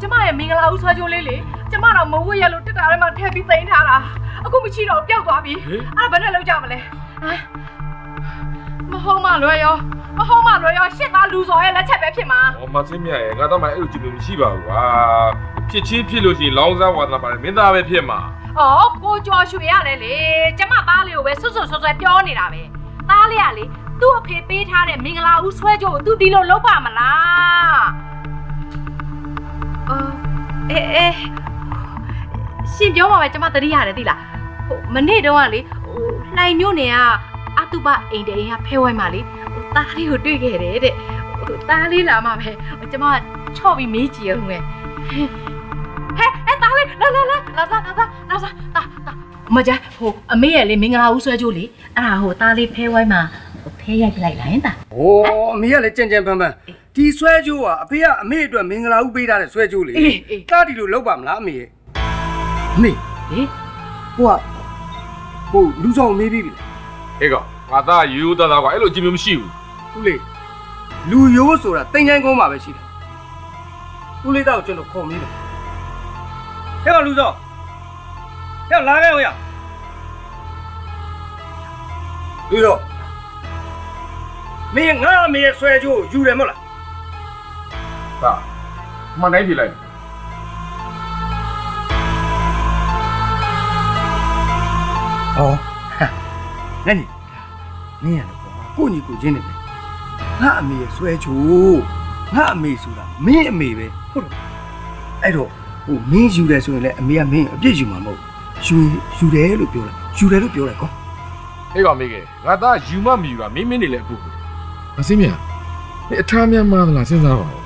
ကျမရဲ့မင်္ဂလာဦးဆွဲကြိုးလေးလေကျမတော့မဝတ်ရလို့တက်တာထဲမှာထည့်ပြီးသိမ်းထားတာအခုမရှိတော့ပျောက်သွားပြီအဲ့ဒါဘယ်နဲ့လောက်ကြမလဲမဟုတ်မှလွယ်ရောရှစ်သားလူစော်ရဲ့လက်ချက်ပဲဖြစ်မှာမစင်းမြရဲ့ငါတော့မှအဲ့လိုကြည့်လို့မရှိပါဘူးကွာဖြစ်ချင်းဖြစ်လို့ရှိရင်လောင်းစားဝါသနာပါတယ်မင်းသားပဲဖြစ်မှာကိုကျော်ရွှေရတယ်လေကျမသားလေးကိုပဲဆွတ်ဆွဲပြောနေတာပဲသားလေးကလေသူ့အဖေပေးထားတဲ့မင်္ဂလာဦးဆွဲကြိုးကိုသူဒီလိုလုပ်ပါမလားရှင်ပြောမှာပဲကျမသတိရတယ်သိလားမနေ့တုန်းကလေလှိုင်မြို့နယ်ကအတုပအိမ်အိမ်ကဖဲဝိုင်းမှာလေသားလေးကိုတွေ့ခဲ့တယ်တဲ့သားလေးလာမှပဲကျမချော့ပြီးမေးကြည့်အောင်ပဲသားလေးလာစားမကြအမေရဲ့လေမင်္ဂလာဦးဆွဲကြိုးလေအဲ့ဒါသားလေးဖဲဝိုင်းမှာဖဲရိုက်ပလိုက်လိုက်တာအမေကလည်းကြံပန်းဒီဆွဲကြိုးကအဖေကအမေအတွက်မင်္ဂလာဦးပေးထားတဲ့ဆွဲကြိုးလေတားဒီလိုလောက်ပါမလားအမေရဲ့အမေဟိုလူဆောင်မေးပြီးပြီဟေးကောင်ငါသားရိုးသားကွာအဲ့လိုအကြည့်မျိုးမရှိဘူးဦးလေးလူရိုးဆိုတာတိမ်ချိုင်းကုန်းမှာပဲရှိတယ်ဦးလေးတော့ကျွန်တော်ခေါ်မေးတယ်ဟဲ့ကောင်လူဆောင်ဟဲ့လာခဲ့ဦးရလူတော့မင်းငါအမေရဲ့ဆွဲကြိုးယူတယ်မဟုတ်လားဟာမနိုင်ပြီလိုက်ငါညီနင်းရတယ်ပေါ့ကိုညီကိုချင်းနေပဲငါအမေရဲ့ဆွဲချိုးငါအမေဆိုတာမင်းအမေပဲဟုတ်တယ်အဲ့တော့မင်းယူတယ်ဆိုရင်လည်းအမေကမင်းအပြစ်ယူမှာမဟုတ်ယူတယ်လို့ပြောတယ်ကောဟေးကောင်မေးခဲ့ငါသားယူမမယူတာမင်းနေလေအခုမစင်းမြဒီအထားများမလားစဉ်းစားပါဦး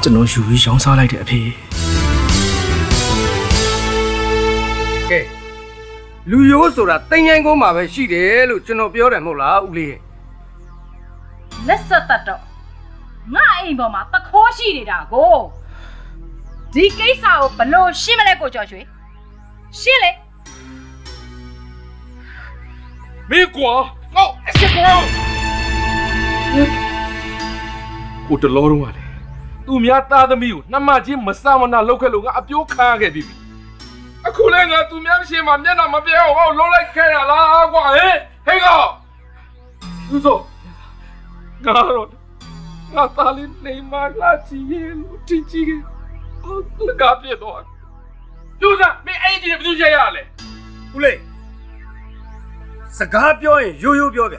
ကျွန်တော်ယူပြီးရောင်းစားလိုက်တဲ့အဖေကဲလူရိုးဆိုတာတိမ်ချိုင်းကုန်းမှာပဲရှိတယ်လို့ကျွန်တော်ပြောတယ်မဟုတ်လားဦးလေးလက်ဆက်တတ်တော့ငါအိမ်ပေါ်မှာတခိုးရှိနေတာကိုဒီကိစ္စကိုဘလို့ရှင်းမလဲကိုကျော်ရွှေရှင်းလေမင်းကွာငေါ့အစ်ကွာကိုတလောတော့ကလေသူများသားသမီးကိုနှမချင်းမစမနာလောက်ခဲ့လို့ငါအပြိုးခါခဲ့ပြီအခုလည်းငါသူများရှင်းမှာမျက်နှာမပြောင်းအောင်လုံးလိုက်ခဲ့ရလားကွာဟေးကောင်သူဆိုငါတော့ငါသားလေးနေမလာချီရဲ့လို့တီကြီးကလကပြတော့ကျူစားမင်းအဲ့ဒီဘယ်သူရရလဲဦးလေးစကားပြောရင်ရိုးရိုးပြောဗျ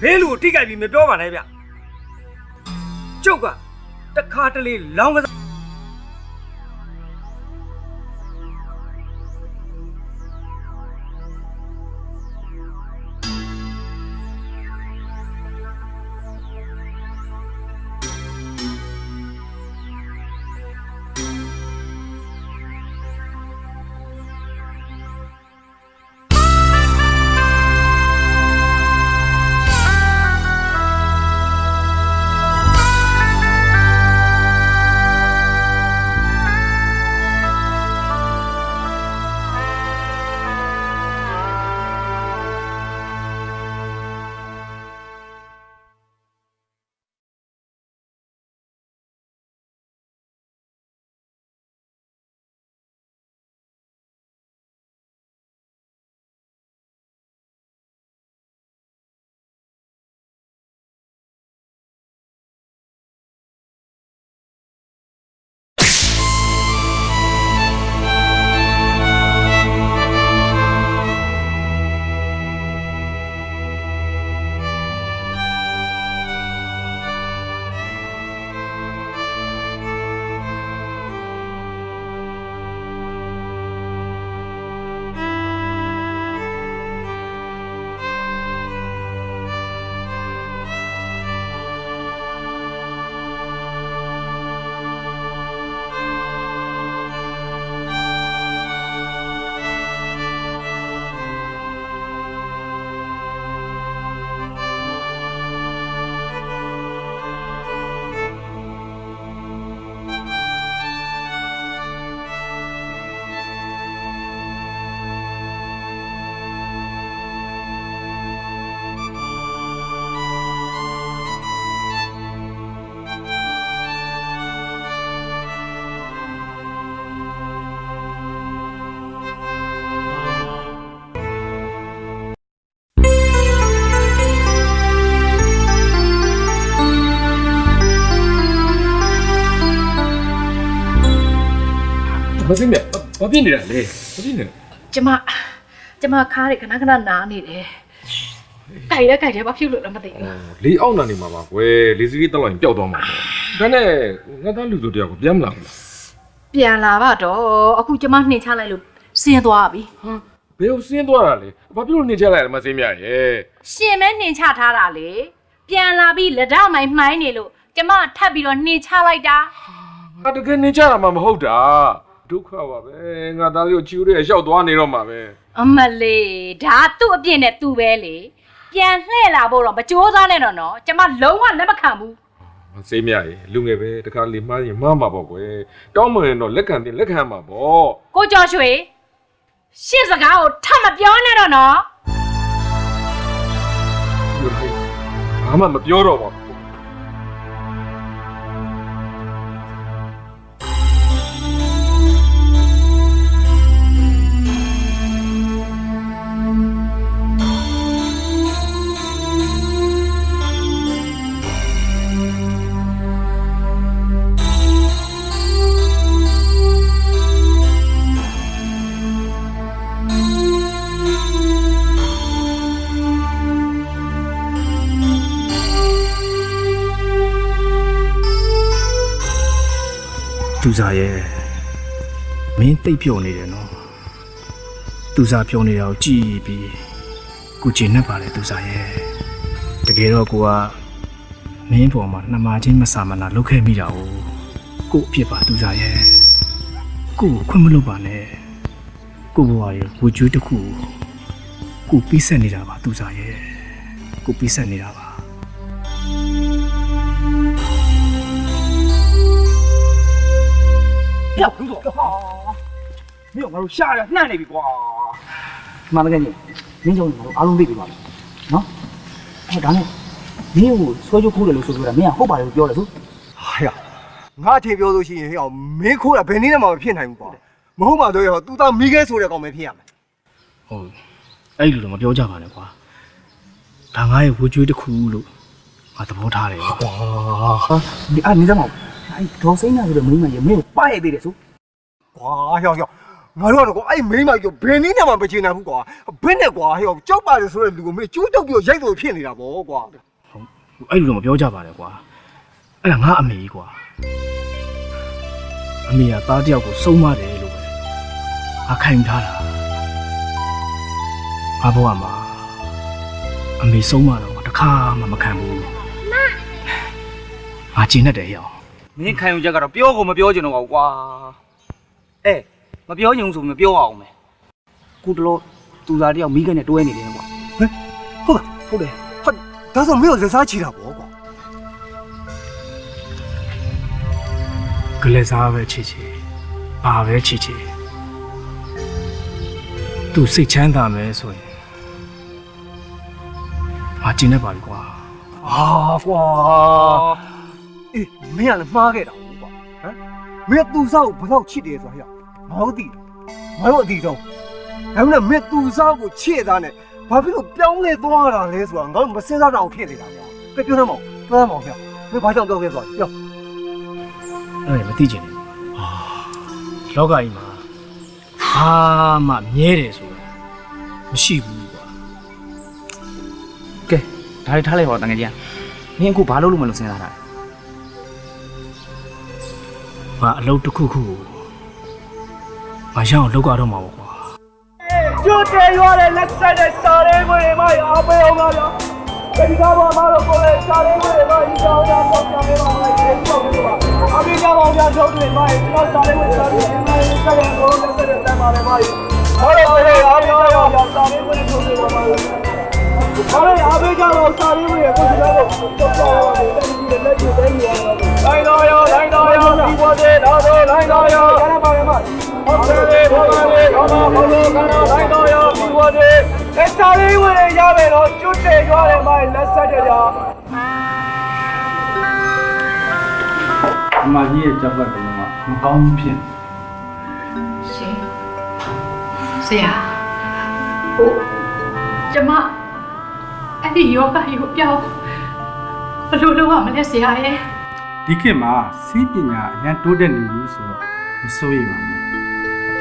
ဘေးလူကိုထိကြိုက်ပြီးမပြောပါနဲ့ဗျကျုပ်ကတခါတလေလောင်းကစား မစင်းမြဘာဖြစ်နေတာလဲဘာဖြစ်နေလဲ ကျမခါးတွေခဏခဏနားနေတယ်ကြိုက်တယ်ဘာဖြစ်လို့လဲမသိဘူး လေအောက်နာနေမှာပါကွယ်လေစီးကြီးတက်လိုက်ပျောက်သွားမှာပေါ့ဒါနဲ့ငါသားလူဆိုတယောက်ကိုပြန်မလာဘူးလား ပြန်လာပါတော့အခုကျမနှင်ချလိုက်လို့ဆင်းသွားပြီ ဟာဘယ်ကိုဆင်းသွားတာလဲဘာဖြစ်လို့နေချလိုက်လဲမစင်းမြရဲ့ ရှင်မဲနှင်ချထားတာလေပြန်လာပြီးလက်တော့မိုင်းမှိုင်းနေလို့ကျမထပ်ပြီးတော့နှင်ချလိုက်တာ ငါတကယ်နေချတာမှမဟုတ်တာဒုက္ခပါပဲငါသားလေးကိုချီဦးရဲရောက်သွားနေတော့မှာပဲ အမလေးဒါသူ့အပြစ်နဲ့သူ့ပဲလေပြန်လှည့်လာဖို့တော့မကြိုးစားနဲ့တော့နော်ကျမလုံးဝလက်မခံဘူး မစင်းမြရဲ့လူငယ်ပဲတခါလေမှားရင်မှားမှာပေါ့ကွယ်တောင်းမရင်တော့လက်ခံတင်လက်ခံမှာပေါ့ ကိုကျော်ရွှေရှင့်စကားကိုထပ်မပြောနဲ့တော့နော် ဘာမှမပြောတော့ပါဘူး သူစားရဲ့မင်းတိတ်ပြောနေတယ်နော်သူစားပြောနေတာကိုကြည့်ပြီးကိုကျင်နေပါလေသူစားရဲ့တကယ်တော့ကိုကမင်းပေါ်မှာနှမချင်းမဆာမနာလုပ်ခဲ့မိတာကိုအဖြစ်ပါသူစားရဲ့ကိုခွင့်မလုပ်ပါနဲ့ကိုဘဝရဲ့ဝကြွေးတစ်ခုကိုပြီးဆက်နေတာပါသူစားရဲ့ကိုပြီးဆက်နေတာပါပြောက်ဘူးတော့ဟာမင်းငါတို့ရှာရနှံ့နေပြီကွာမှန်မကဲနေမင်းကြောင့်ငါတို့အားလုံးသိပြီပါနော်ဟောဒါနဲ့မင်းကိုဆွဲကြိုးခိုးတယ်လို့ဆိုကြတာမင်းကဟုတ်ပါတယ်လို့ပြောတယ်ဆို ဟာရငါအထင်ပြောလို့ရှိရင်ဟဲ့အောင်မင်းခိုးတာဘယ်နည်းနဲ့မှမဖြစ်နိုင်ဘူးကွာမဟုတ်ပါတော့ရောသူသားမိခဲဆိုတဲ့ကောင်ပဲဖြစ်ရမယ် ဟုတ်အဲ့လိုတော့မပြောကြပါနဲ့ကွာဒါငါရဲ့ဝကြွေးတစ်ခုလို့ငါသဘောထားတယ်ကွာ ဟာဒီအားနေစမ်းမအောင်အဲ့ဒေါ်စိမ့်နာဆိုတဲ့မိန်းမကြီးမင်းကိုပါရိုက်သေးတယ်ဆို ကွာဟဲ့အောင်ငါတို့ကတော့ကွာအဲ့မိန်းမကြီးဘယ်နည်းနဲ့မှမချင်နိုင်ဘူးကွာဘယ်နဲ့ကွာဟဲ့အောင်ကြောက်ပါတယ်ဆိုတဲ့လူကိုမင်းကျိုးတုပ်ပြီးရိုက်လို့ဖြစ်နေတာပေါ့ကွာ အဲ့လိုတော့မပြောကြပါနဲ့ကွာအဲ့ဒါငါအမေကြီးကွာအမေကသားတစ်ယောက်ကိုစုံမတယ်လို့ပဲငါခံယူထားတာဘာဘဝမှာအမေစုံမတော့တခါမှမခံဘူးငါကျင်တတ်တယ်ဟဲ့အောင် မင်းခံယူချက်ကတော့ပြောကိုမပြောချင်တော့ပါဘူးကွာအဲမပြောချင်ဘူးဆိုမပြောအောင်မယ်ခုတလို့သူသားတယောက်မိခင်နဲ့တွဲနေတယ်ကွာ ဟုတ်တယ်ဟာဒါဆိုမင်းကိုလက်စားချီတာပေါ့ကွာ ကလေးစားပဲချီဘာပဲချီသူစိတ်ချမ်းသာမယ်ဆိုရင်ငါကျင်တတ်ပါပြီကွာ ဟာကွာအေးမင်းကလည်းမှားခဲ့တာဟုတ်ကွာဟမ်မင်းသူစားကိုဘယ်တော့ချစ်တယ်ဆိုတာဟဲ့ငါတို့သိငါတို့အသိဆုံးဒါမှမဟုတ်မင်းသူစားကိုချစ်သားနဲ့ဘာဖြစ်လို့ပြောင်းလဲသွားတာလဲဆိုတာငါတို့မစင်စားတော့ဖြစ်နေတာကွာပြပြောနေမောင်ပြောနေမောင်ဟဲ့မင်းဘာကြောင့်ပြောခဲ့သွားပြော အဲ့ဒါမသိချင်ဘူးလောကကြီးမှာဘာမှမြဲတယ်ဆိုတာမရှိဘူးကွာ ကဲဒါလေးထားလိုက်ပါတငယ်ချင်းမင်းအခုဘာလုပ်လို့မလို့စဉ်းစားတာလဲ ငါအလုပ်တစ်ခုခုကိုငါရအောင်လုပ်ကြတော့မှာပေါ့ကွာ ကျွတ်တယ်ရွာတဲ့လက်ဆက်တဲ့စာလေးကိုမအားပေးအောင်လားဒီကားပေါ်မှာတော့ကိုယ်လည်းစာလေးကိုဒီကောင်ရတော့ပြန်ပေးပါမယ်ဒီပေါ့ကပါအမေကပေါင်းပြထုတ်တယ်မဒီတော့စာလေးကိုစာလေးကိုဆက်ရအောင်လက်ဆက်တဲ့တမ်းပါလေမဟောတော့အားပြောရစာလေးကိုထုတ်တယ်ပါမယ်ဘာလဲအမေကတော့စာလေးကိုကိုယ်ကတော့တော့ပြောရတယ်ဒီလက်ကျတဲ့နေရာတိုင်းတော်ရောဒီပေါ်တဲ့တော့တိုင်းတော်ရောရပါမယ်မဟုတ်တယ်ဘောလေးတော့ကတော့တိုင်းတော်ရောဒီပေါ်တဲ့စာလေးဝင်ရမယ်တော့ကျွတ်တယ်ရွာတယ်မလက်ဆက်တယ်ကြာ အမကြီးရဲ့ကြောက်ကတည်းကမကောင်းဘူးဖြစ် ရှင်ဆရာဟိုကျမအဲ့ဒီယောဂကိုပြောင်းဘယ်လိုလုပ်ရမလဲဆရာရဲ့ ဒီခေတ်မှာစီးပညာအရင်တိုးတက်နေပြီဆိုတော့မစိုးရိမ်ပါနဲ့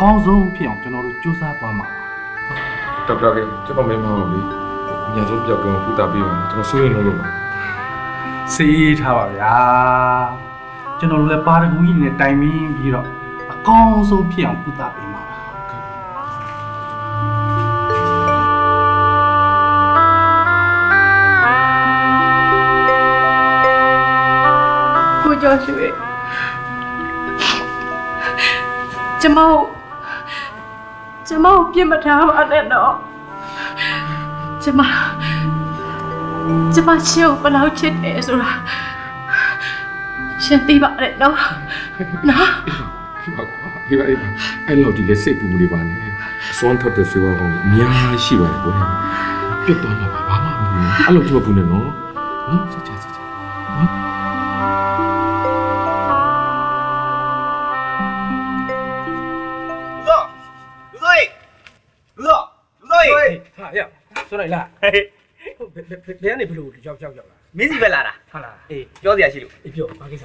ကောင်းဆုံးဖြစ်အောင်ကျွန်တော်တို့စူးစမ်းသွားမှာ ဒေါက်တာကကျွန်တော်မင်းမဟုတ်လေအများဆုံးပြောက်ကကုသပေးပါကျွန်တော်စိုးရင်လို့ပါ စေးထားပါဗျာကျွန်တော်တို့လည်းပါရဂူကြီးနဲ့တိုင်ပင်ပြီးတော့အကောင်းဆုံးဖြစ်အောင်ကုသပေးမှာပါ ကိုကျော်ရွှေကျမကိုပြစ်မထားပါနဲ့တော့ကျမရှင်ကိုဘယ်လောက်ချစ်တယ်ဆိုတာရှင်သိပါတယ်နော်နော် ဒီပါအဲ့လိုဒီလေစိတ်ပူမှုတွေပါနဲ့အစွမ်းထက်တဲ့ဆွေးဝါးကောင်အများကြီးရှိပါတယ်ကိုပြတ်သွားမှာပါဘာမှမဘူးအဲ့လိုကျွန်တော်ဘူးနဲ့နော်စကြစကြ ဟာရဆိုလိုက်လားဘယ်ကနေဘလို့ရောက်လာ မင်းစီပဲလာတာ ဟာလား အေးပြောစရာရှိလို့ အေးပြောဘာကိစ္စ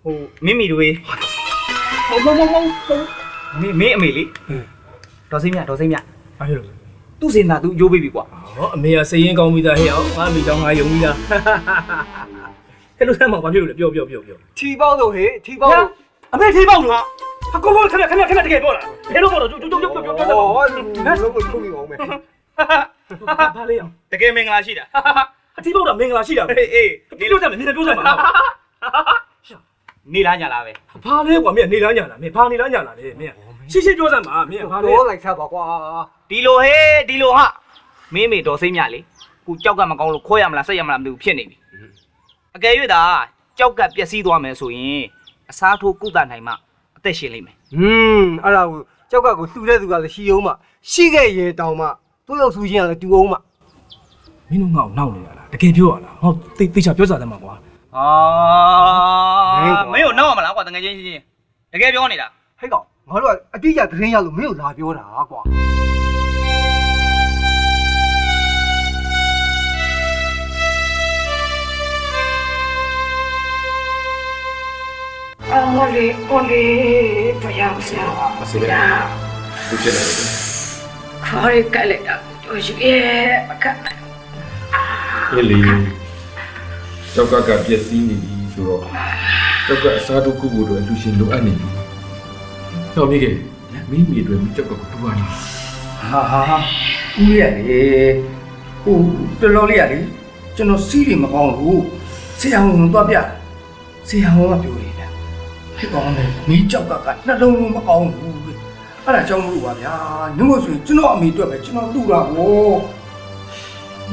ဟိုမင်းမီတို့မင်းအမေလေးဒေါ်စိမ့်မြဒေါ်စိမ့်မြ ဘာဖြစ်လို့ သူ့စင်သာသူအကျိုးပေးပြီကွာ ဟောအမေကစိတ်ရင်းကောင်းပြီးသားဟဲ့အောင်ငါမိတောင်းငါယုံပြီးသားအဲ့လိုဆမ်းမဘာဖြစ်လို့လဲပြော ထီပေါက်လို့ဟေးထီပေါက်လို့ အမေထိပေါက်လို့ဟာကိုခဏတကယ်ပြောလားဘယ်လိုပေါ့တော့ကျုပ်ပြော ဟောလုံးကိုထုတ်ပြီးအောင်မယ် ဘာလေးအောင် တကယ်မင်္ဂလာရှိတာ အထိပေါက်တာမင်္ဂလာရှိတာ အေး ဒီလိုကြမယ်နင်ပြောစမ်းပါ နေလားညာလားပဲ ဘာလဲကွာမင်းနေလားညာလားမင်းဘာနေလားညာလားလေမင်းရှင်းပြောစမ်းပါမင်းဘာလဲ တော့လိုက်စားပါကွာ ဒီလိုဟေးဒီလိုဟာမင်းမေဒေါ်စိမ့်မြလေခုကြောက်ကမကောင်းလို့ခိုးရမလားဆက်ရမလားမသိဘူးဖြစ်နေပြီအကယ်၍သာကြောက်ကပျက်စီးသွားမယ်ဆိုရင်အစားထိုးကုသနိုင်မှအသက်ရှင်လိမ့်မယ် အဲ့ဒါကိုကြောက်ကကိုလှူတဲ့သူကလည်းရှိအောင်မှရှိခဲ့ရေတောင်မှသူ့ရောက်ဆူချင်းကလည်းတူအောင်မှ မင်းတို့ငါ့ကိုနောက်နေရလားတကယ်ပြောရလားဟောသိချပြောစားတယ်မှာကွာ မင်းကိုနောက်ရမလားကွာတကယ်ချင်းတကယ်ပြောနေတာ ဟဲ့ကောင်ငါတို့ကအတိအကျသတင်းရလို့မင်းကိုလာပြောတာကွာ 我的不要想，呀，သူဖြစ်တယ် 可以改了的，就是也不看。 လေလေကြောက်ကပျက်စီးနေပြီဆိုတော့ကြောက်ကအစားတို့ခုဖို့တော့အလူရှင်လိုအပ်နေပြီတော့မိခင်မိမိတွေမိကြောက်ကတူပါနေ ဟာဦးရလေဟိုတော်တော်လေးရလေကျွန်တော်စီးတွေမကောင်းဘူးဆရာဝန်သွားပြဆရာဝန်ကပြောတယ်ဗျဖြစ်ကောင်းတယ်မင်းကြောက်ကနှလုံးလုံးမကောင်းဘူးအဲ့ဒါကြောင့်မလို့ပါဗျာညမို့ဆိုရင်ကျွန်တော်အမေအတွက်ပဲကျွန်တော်လှူတာကို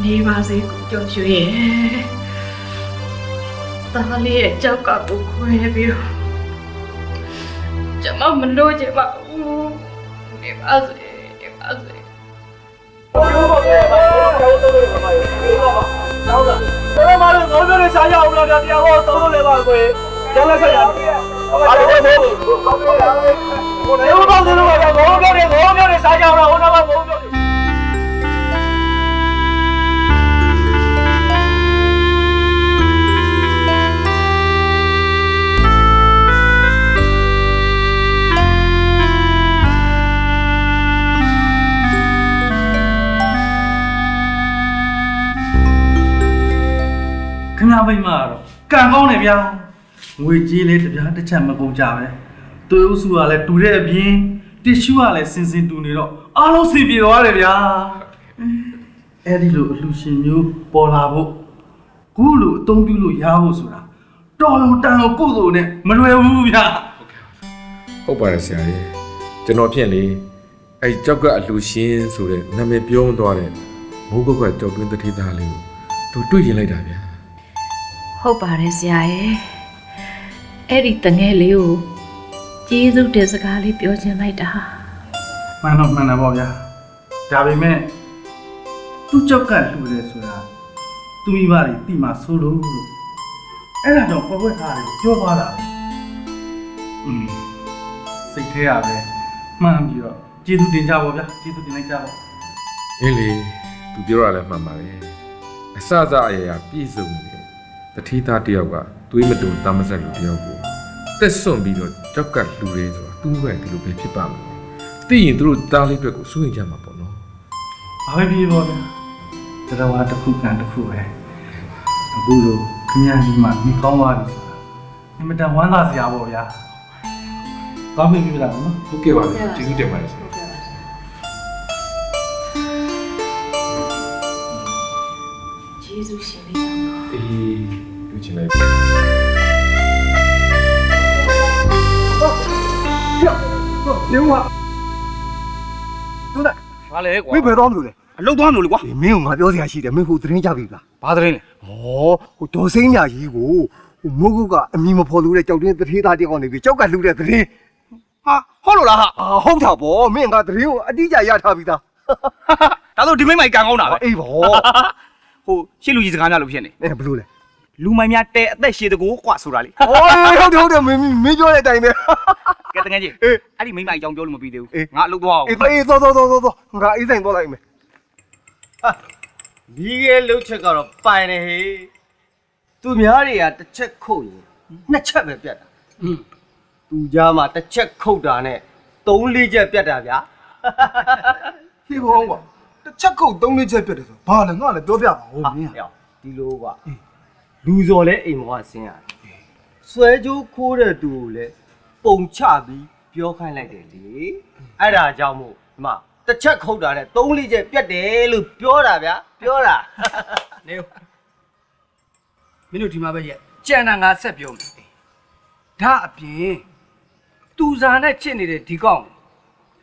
你把这个叫学耶，大理也叫个不亏比了，怎么没落去吧？你把这，你把这。 ကျောင်းသားကျွန်တော်မလို့ငိုးပြောနေစားရအောင်လားဗျာတရားဟောသုံးလို့လည်းပါကိုကျောင်းလက်ဆက်ရအောင်အားလုံးမဟုတ်ဘူးကိုယ်ရောတော့တယ်လို့ဗျာငိုးပြောနေစားရအောင်လားဟိုတော့ငိုးပြောနေ ခင်ဗျားမိမကတော့ကံကောင်းတယ်ဗျာငွေကြီးလေးတစ်ပြားတစ်ချက်မကုန်ကြပဲသူ့ဥစုကလည်းတူတဲ့အပြင်တစ်ရှူကလည်းစင်စင်တူနေတော့အားလုံးစီပြေသွားတယ်ဗျာအဲ့ဒီလိုအလှရှင်မျိုးပေါ်လာဖို့ခုလိုအသုံးပြုလို့ရဖို့ဆိုတာတော်ရုံတန်ကိုကိုယ်စိုးနဲ့မလွယ်ဘူးဗျာ ဟုတ်ပါတယ်ဆရာကြီးကျွန်တော်ဖြင့်လေအဲ့ကြောက်ကအလူရှင်ဆိုတဲ့နာမည်ပြောင်းသွားတဲ့မိုးကုတ်ကကြောက်တွင်းတတိသားလေးကိုသူတွေ့ရင်လိုက်တာဗျာ ဟုတ်ပါတယ်ဆရာရဲ့အဲ့ဒီတငယ်လေးကိုကျေးဇူးတင်စကားလေးပြောချင်လိုက်တာ မှန်တော့မှန်တယ်ပေါ့ဗျာဒါပေမဲ့သူ့ကြောက်ကလှူတယ်ဆိုတာသူမိဘတွေတိမှဆိုလို့အဲ့ဒါကြောင့်ပွဲထားတယ်ပြောသွားတာပဲစိတ်ထဲရပဲမှန်ပြီးတော့ကျေးဇူးတင်ကြပါဗျာကျေးဇူးတင်လိုက်ကြပါ အင်းလေသူပြောရလဲမှန်ပါတယ်အစစအရာပြည့်စုံတယ်တတိသားတယောက်ကသွေးမတူတမ်းမဆက်လူတယောက်ကိုတက်ဆွန့်ပြီးတော့ကြောက်ကလှူရဲဆိုတာ သူ့ဘက်ကဒီလိုပဲဖြစ်ပါမယ်သိရင်သူတို့တားလေးအတွက်ကိုစိုးရင်ကြမှာပေါ့နော် ဘာပဲဖြစ်ပေါ့ဗျာတော်တော်တစ်ခုကန်တစ်ခုပဲအခုလိုခင်ဗျာကြီးမှမိကောင်းသွားပြီဆိုတာအမတန်ဝမ်းသာစရာပေါ့ဗျာကောင်းပြီပြီလားနော် ဟုတ်ကဲ့ပါဗျာကျေးဇူးတင်ပါတယ်ဆရာ ယေရှုရှင်လေးကြောင့် အေးလူချင်းလိုက် နေဦးဟာတို့လား ဘာလဲကွာ မင်းဘယ်သွားမလို့လဲ အလုပ်သွားမလို့လေကွာ မင်းကငါပြောစရာရှိတယ်မင်းဟိုသတင်းကြပြီလား ဘာသတင်းလဲ ဟောဟိုဒေါ်စိမ့်ညာကြီးကိုဟိုမိုးကုတ်ကအမီမဖော်လို့တဲ့ကြောက်တင်းတထေးသားတယောက်ကနေပြီးကြောက်ကလှူတဲ့သတင်း ဟာဟုတ်လို့လားဟာ အာဟုတ်တာဗောမင်းကသတင်းကိုအတိအကျရထားပြီသား ဒါဆိုဒီမိမိုင်ကန်ကောင်းတာပဲ အေးဗော ဟိုရှစ်လူကြီးစကားများလို့ဖြစ်နေ အဲ့ဘလို့လဲ လူမိုင်များတဲအသက်ရှည်တကူကွာဆိုတာလေ ဟောဟုတ်တယ်မင်းပြောတဲ့အတိုင်းပဲ ကဲတကယ်ကြီးအဲ့ဒီမိမိုင်အကြောင်းပြောလို့မပြီးသေး အေး ဘူးငါအလုပ်သွားအောင် အေးသွားငါအေးဆိုင်သွားလိုက်မယ် ဒီကဲလှုပ်ချက်ကတော့ပိုင်တယ်ဟေးသူများတွေကတစ်ချက်ခုတ်ရင်နှစ်ချက်ပဲပြတ်တာသူကြားမှာတစ်ချက်ခုတ်တာနဲ့3-4ချက်ပြတ်တာဗျာ ဟေးဘောကွာတစ်ချက်ခုတ်3-4ချက်ပြတ်တယ်ဆိုဘာလဲငါလည်းပြောပြပါဦးမင်း ဒီလိုကွာလူစော်လဲအိမ်မောကဆင်းရတယ်ဆွဲကြိုးခိုးတဲ့သူကိုလည်းပုံချပြီးပြောခိုင်းလိုက်တယ်လေအဲ့ဒါကြောင့်မို့ဒီမှာတစ်ချက်ခုတ်တာနဲ့3-4ချက်ပြတ်တယ်လို့ပြောတာဗျာပြောတာ နေဦးမင်းတို့ဒီမှာပဲရဲ့ကြံတာငါဆက်ပြောမယ်ဒါအပြင်တူစာနဲ့ချစ်နေတဲ့ဒီကောင်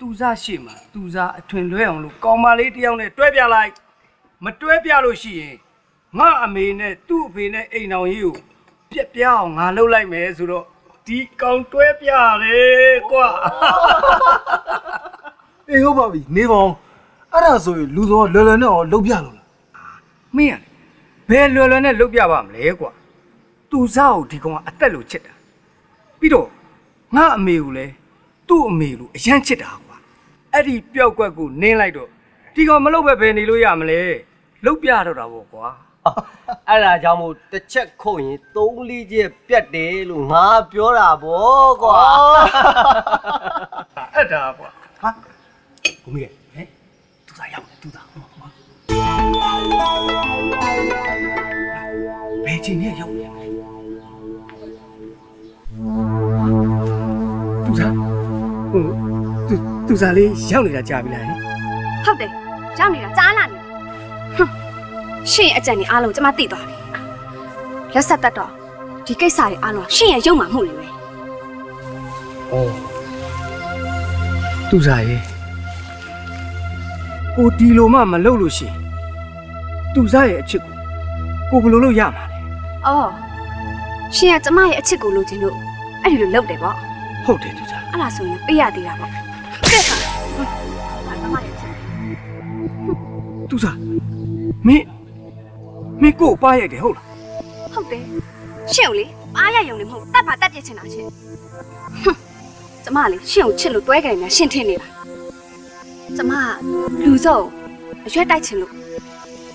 တူစာရှေ့မှာတူစာအထွင်လွဲအောင်လို့ကောင်မလေးတယောက်နဲ့တွဲပြလိုက်မတွဲပြလို့ရှိရင်ငါအမေနဲ့သူ့အဖေနဲ့အိမ်တော်ကြီးကိုပြက်ပြအောင်ငါလှုပ်လိုက်မယ်ဆိုတော့ဒီကောင်တွဲပြလေကွာ အေးဟုတ်ပါပြီနေပါဦးအဲ့ဒါဆိုရင်လူတော်လွယ်လွယ်နဲ့လှုပ်ပြလို့လား မင်းကဘယ်လွယ်လွယ်နဲ့လှုပ်ပြပါမလဲကွာသူစားကိုဒီကောင်ကအသက်လို့ချစ်တာပြီးတော့ငါအမေကိုလည်းသူ့အမေလိုအရန်ချစ်တာကွာအဲ့ဒီပျောက်ကွက်ကိုနင်းလိုက်တော့ဒီကောင်မလှုပ်ပဲဘယ်နေလို့ရမလဲလှုပ်ပြတော့တာပေါ့ကွာ အဲ့ဒါကြောင့်မို့တစ်ချက်ခုတ်ရင်3-4ချက်ပြတ်တယ်လို့ငါပြောတာဗောကွာ အဲ့ဒါကွာ ဟာကိုမီးဟဲ့သူသားရောက်တယ်သူသားဟုတ်ပါဘယ်ချိန်နဲ့ရောက်လဲသူသားဟိုသူသားလေးရောက်နေတာကြာပြီလားဟဲ့ ဟုတ်တယ်ရောက်နေတာကြားလာနေဟွန်းရှင်ရဲ့အကြံကြီးအားလုံးကျမသိသွားပြီလက်ဆက်သက်တော့ဒီကိစ္စတွေအားလုံးရှင်ရဲ့ရုံမှမှုတွေပဲ အော်သူစားရဲ့ကိုဒီလိုမှမလုပ်လို့ရှိရင်သူစားရဲ့အချစ်ကိုဘယ်လိုလုပ်ရမှာလဲ အော်ရှင်ကကျမရဲ့အချစ်ကိုလိုချင်လို့အဲ့ဒီလိုလုပ်တယ်ပေါ့ ဟုတ်တယ်သူစား အဲ့ဒါဆိုရင်ပေးရသေးတာပေါ့ကဲပါဘာကျမရဲ့အချစ် သူစားမင်းကိုပါရိုက်တယ်ဟုတ်လား ဟုတ်တယ်ရှင်ကိုလေအားရယုံနေမဟုတ်တတ်ပါတတ်ပြစ်ချင်တာရှင်ဟွန်းကျမလေရှင်ကိုချစ်လို့တွဲကြတယ်များရှင်ထင်နေလားကျမလူစောအရွက်တိုက်ချင်လို့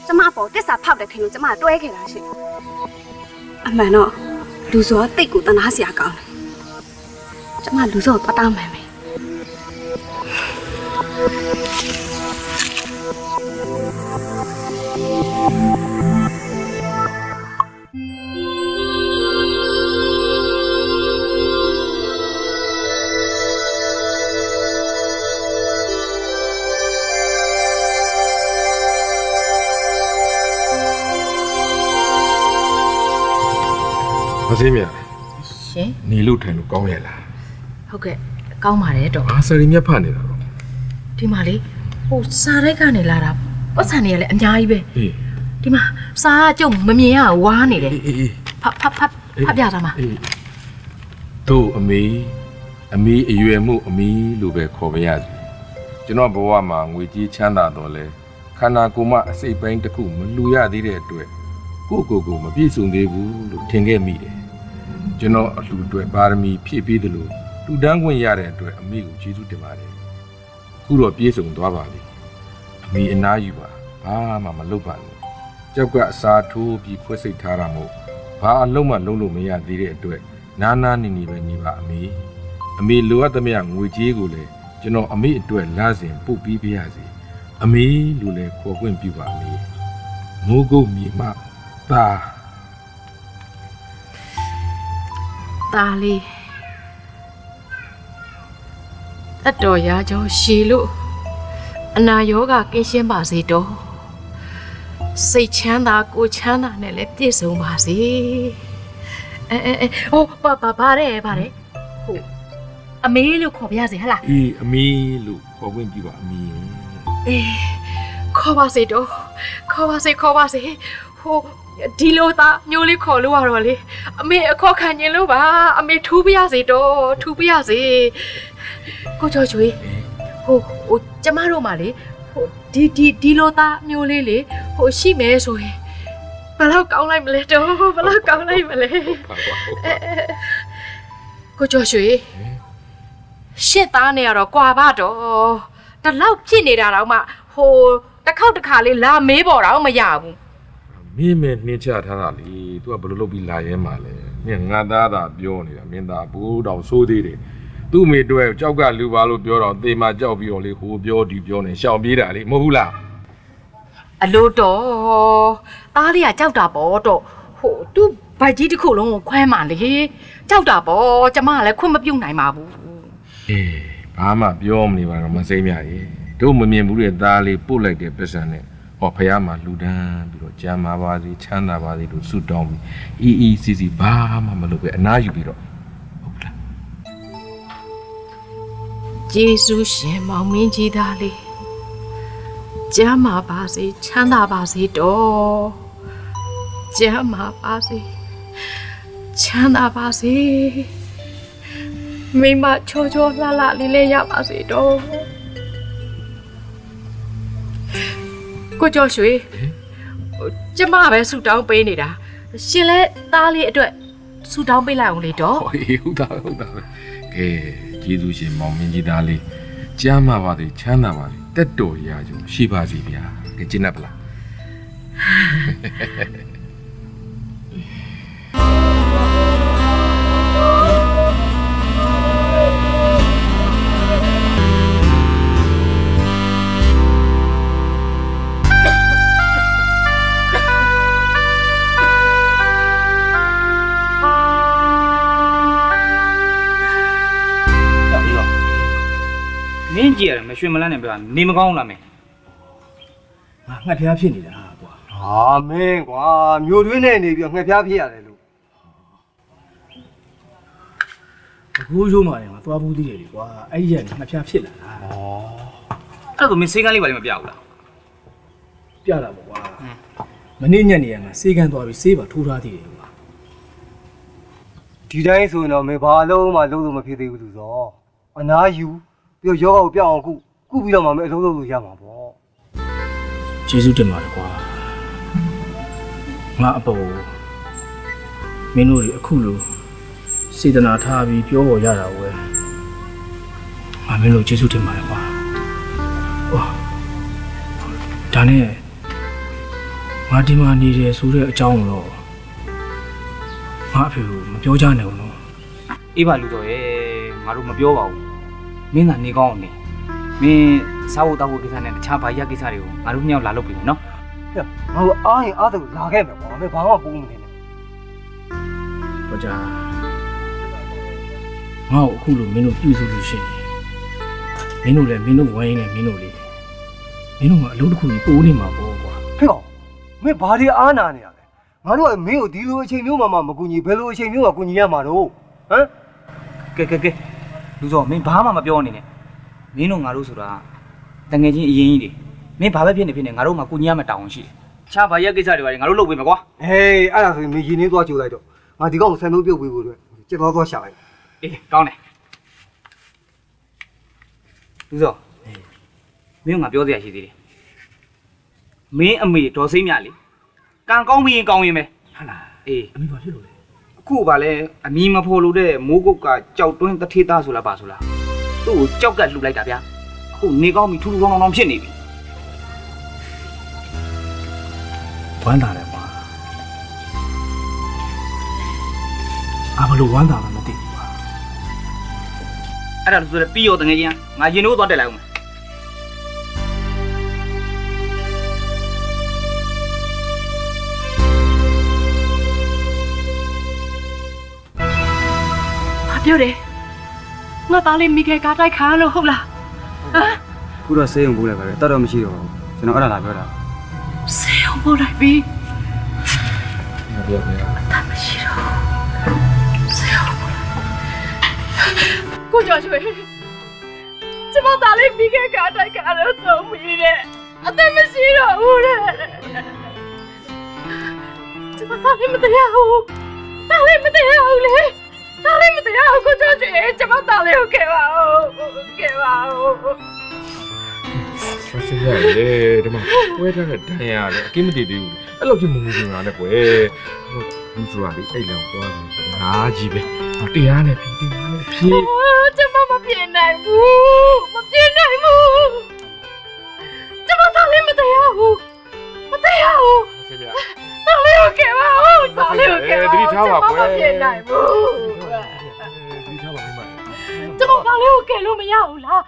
ကျမအပေါ်တစ္ဆာဖောက်တယ်ထင်လို့ကျမတွဲခဲ့တာရှင်အမှန်တော့လူစောကတိတ်ကိုတနာစရာကောင်းတယ်ကျမလူစောကိုပတ်တောင်းမှန်မယ် မစင်းမြတ် ရှင် နေလို့ထိုင်လို့ကောင်းရဲ့လား ဟုတ်ကဲ့ကောင်းပါတယ်တော့ အာဆာရီမြတ်ဖတ်နေတာတော့ ဒီမှာလေဟိုစာရိုက်ကနေလာတာပတ်စံတွေကလည်းအများကြီးပဲ အေး ဒီမှာစာကကျုပ်မမြင်ရဝါးနေတယ် အေး ဖတ်ပြသားမှာ အေးတို့အမေအရွယ်မှုအမီလို့ပဲခေါ်ပါရစေကျွန်တော်ဘဝမှာငွေကြီးချမ်းသာတော့လဲခန္ဓာကိုယ်မှာအစိတ်ပိုင်းတစ်ခုမလူရသေးတဲ့အတွက်ကိုမပြည့်စုံသေးဘူးလို့ထင်ခဲ့မိတယ်ကျွန်တော်အလှူအတွက်ပါရမီဖြည့်ပြီးသလိုလူတန်းခွင့်ရတဲ့အတွက်အမေကိုကျေးဇူးတင်ပါတယ်ခုတော့ပြည့်စုံသွားပါပြီအမေအနားယူပါဘာမှမလုပ်ပါနဲ့ကြောက်ကအစာထိုးပြီးခွဲစိတ်ထားတာမို့ဘာအလုံးမလုံးလို့မရသေးတဲ့အတွက်နာနာနေနေပဲနေပါအမေ အမေလိုအပ်သမျှငွေကြေးကိုလည်းကျွန်တော်အမေအတွက်လစဉ်ပို့ပြီးပြရစီအမေလိုလည်းခေါ်ခွင့်ပြုပါအမေမိုးကုတ်မြေမှตาလေးတတ်တော်ရာကြောရှည်လို့အနာရောဂါကင်းရှင်းပါစေတော့စိတ်ချမ်းသာကိုချမ်းသာနဲ့လည်းပြည့်စုံပါစေဟိုပါတယ်ဟိုအမေလို့ခေါ်ပြရစေဟလားအေးအမေလို့ခေါ်ခွင့်ပြုပါအမေ အေးခေါ်ပါစေတော့ခေါ်ပါစေဟိုဒီလိုသားမျိုးလေးခေါ်လို့ရတော့လေအမေအခေါ်ခံရင်လို့ပါအမေထူးပြရစေတော့ထူးပြရစေကိုကျော်ကျွေးဟိုကျမတို့မှလေဟိုဒီလိုသားမျိုးလေးလေဟိုရှိမယ်ဆိုရင်ဘယ်လောက်ကောင်းလိုက်မလဲတော့ဘယ်လောက်ကောင်းလိုက်မလဲကိုကျော်ကျွေးရှစ်သားနေရတော့ကွာပါတော့တလောက်ဖြစ်နေတာတော့မှဟိုတစ်ခေါက်တစ်ခါလေးလာမေးပေါ်တော့မရဘူးမင်းမဲနှင်းချထားတာလေသူကဘယ်လိုလုပ်ပြီးလာရဲမှာလဲမင်းငါသားသာပြောနေတာမင်းသားဘိုးတော်ဆိုးသေးတယ်သူ့မိတွေ့ကြောက်ကလူပါလို့ပြောတော့သေမာကြောက်ပြီးတော့လေဟိုပြောဒီပြောနေရှောင်ပြေးတာလေမဟုတ်ဘူးလားအလိုတော့သားလေးကကြောက်တာပေါ့တော့ဟိုသူ့ဗိုက်ကြီးတစ်ခုလုံးကိုခွဲမှလေကြောက်တာပေါ့ကျမကလည်းခွင့်မပြုတ်နိုင်ပါဘူးအေးဘာမှပြောမနေပါတော့မစိမ့်မြရေတို့မမြင်ဘူးတဲ့သားလေးပို့လိုက်တဲ့ပတ်စံနဲ့ဟောဖះမှာလူဒန်းပြီးတော့ကြမ်းပါပါစေချမ်းသာပါစေလို့ဆုတောင်းပြီးအီစီစီဘာမှမလုပ်ပဲအနားယူပြီးတော့ဟုတ်လားယေရှုရှင်မောင်မင်းကြီးသားလေးကျမ်းမာပါစေချမ်းသာပါစေတော့ကျမ်းမာပါစေချမ်းသာပါစေမိမချောချောလှလှလေးလေးရပါစေတော့ကိုကျော်ရွှေကျမပဲဆူတောင်းပေးနေတာရှင်လဲသားလေးအတွက်ဆူတောင်းပေးလိုက်အောင်လေတော့ဟေးဟုတ်တာပဲကဲကျေးဇူးရှင်မောင်မင်းကြီးသားလေးကျမ်းမာပါစေချမ်းသာပါစေတက်တော်ရာကြုံရှိပါစေဗျာကဲကျင့်တတ်ပလားမင်းကြည့်ရတယ်မရွှေမလန်းနဲ့ပြောနေမကောင်းလားမင်းငါငှက်ဖျားဖြစ်နေတာကွာဟာမင်းကွာမျိုးတွင်းနဲ့နေပြီးငှက်ဖျားဖြစ်ရတယ်လို့အခုရုံးမှရင်ငါသွားဘူးသေးတယ်လေကွာအဲ့ဒီရက်ငှက်ဖျားဖြစ်လာတာအဲ့ဒါဆိုမင်းစေးကန်းလေးပါလိမ့်မပြဘူးလားပြတာပေါ့ကွာမနေ့ညနေကငါစေးကန်းသွားပြီးစေးပါထိုးထားသေးတယ်ကွာဒီတိုင်းဆိုရင်တော့မင်းဘာလုံးမှလုံးလို့မဖြစ်သေးဘူးသူစောအနာယူပြီးတော့ယောဂကိုပြောင်းအောင်ကုပြီးတော့မှမင်းအလုံးလုံးလို့ရမှာပေါ့ကျေးဇူးတင်ပါတယ်ကွာငါအပေါ်မင်းတို့တွေအခုလိုစေတနာထားပြီးပြောပေါ်ရတာဝဲငါမင်းတို့ကျေးဇူးတင်ပါတယ်ကွာဟောဒါနဲ့ငါဒီမှာနေတယ်ဆိုတဲ့အကြောင်းတော့ငါအဖေကိုမပြောကြနဲ့ဘူးနော်အေးပါလူတော်ရဲ့ငါတို့မပြောပါဘူးမင်းကနေကောင်းနေမင်းစားဖို့တောက်ဖို့ကိစ္စနဲ့တခြားဘာရကိစ္စတွေကိုငါတို့မြောက်လာလုပ်ပြီနော်ဟဲ့ငါတို့အားရင်အားတယ်လာခဲ့မယ်ကွာမင်းဘာမှပူးမနေနဲ့ဟောကြာငါ့ကိုအခုလိုမင်းတို့ပြုစုလို့ရှိရင်မင်းတို့လည်းမင်းတို့ဝိုင်းနေမင်းတို့လေမင်းတို့ကအလုပ်တစ်ခုကြီးပိုးနေမှာပေါ့ကွာဟဲ့ကောင်မင်းဘာတွေအားနာနေရလဲငါတို့ကမင်းကိုဒီလိုအချိန်မျိုးမှမကူညီဘယ်လိုအချိန်မျိုးမှကူညီရမှာတော့ဟမ်ကဲလူစောမင်းဘာမှမပြောနေနဲ့မင်းတို့ငါတို့ဆိုတာတငယ်ချင်းအရင်ကြီးတွေမင်းဘာပဲဖြစ်နေငါတို့မှကူညီရမှာတောင်းရှိတယ်ချာဘာရက်ကိစ္စတွေပါငါတို့လုပ်ပေးမယ်ကွာဟေးအဲ့ဒါဆိုရင်မင်းရင်းနှီးသွားကြိုလိုက်တော့ငါဒီကောင်ဆန်လို့ပြုတ်ပေးဖို့အတွက်ကြက်သွားရှာလိုက်အေးကောင်းတယ်လူစောမင်းကငါပြောစရာရှိသေးတယ်မင်းအမေဒေါ်စိမ့်မြလေကံကောင်းပြီးရင်ကောင်းရင်ပဲဟုတ်လားအေးအမေဘာဖြစ်လို့လဲအခုပါလဲအမီမဖော်လို့တဲ့မိုးကုတ်ကကြောက်တွင်းတထေးသားဆိုလားပါဆိုလားသူ့ကိုကြောက်ကလှူလိုက်တာဗျာအခုနေကောင်းပြီထူထူထောင်းထောင်းဖြစ်နေပြီဝမ်းသာတယ်ကွာငါဘလို့ဝမ်းသာမှမသိဘူးကွာ အဲ့ဒါဆိုလည်းပြီးရောတငယ်ချင်းငါရင်တို့သွားတက်လိုက်အောင် ပြောတယ်ငါသားလေးမိခဲကားတိုက်ခါလို့ဟုတ်လားဟမ် ခုတော့ဆေးရုံပို့လိုက်ပါပဲတတ်တော့မရှိတော့ဘူးကျွန်တော်အဲ့ဒါလာပြောတာ ဆေးရုံပို့လိုက်ပြီ ငါပြောပြရ တတ်မရှိတော့ဆေးရုံပို့လိုက်ကိုကျော်ရွှေကျမသားလေးမိခဲကားတိုက်ခါလို့ဆုံးပြီတဲ့အသက်မရှိတော့ဘူးတဲ့ကျမသားလေးမတရားဘူးသားလေးမတရားဘူးလေသားလေးမတရားဘူးကိုကျော်ရွှေကျမသားလေးကိုခဲ့ပါဦးခဲ့ပါဦး ဆက်ရလေဒီမှာပွဲထားတဲ့ဒဏ်ရာလေအကိမတည်သေးဘူးအဲ့လိုကြီးမငူငူလာနဲ့ကွယ်ဘူးဆိုတာလေအဲ့လောင်သွားတယ်ငါကြီးပဲတရားနဲ့ဖြေတရားနဲ့ဖြေ ကျမမပြေနိုင်ဘူးမပြေနိုင်ဘူးကျမသားလေးမတရားဘူးမတရားဘူး ဆေးပြ သားလေးကိုခဲ့ပါဦးသားလေးကိုခဲ့ပါဦး တတိထားပါကွယ် မပြေနိုင်ဘူး ဒီထားပါမိမ ကျမသားလေးကိုခဲ့လို့မရဘူးလား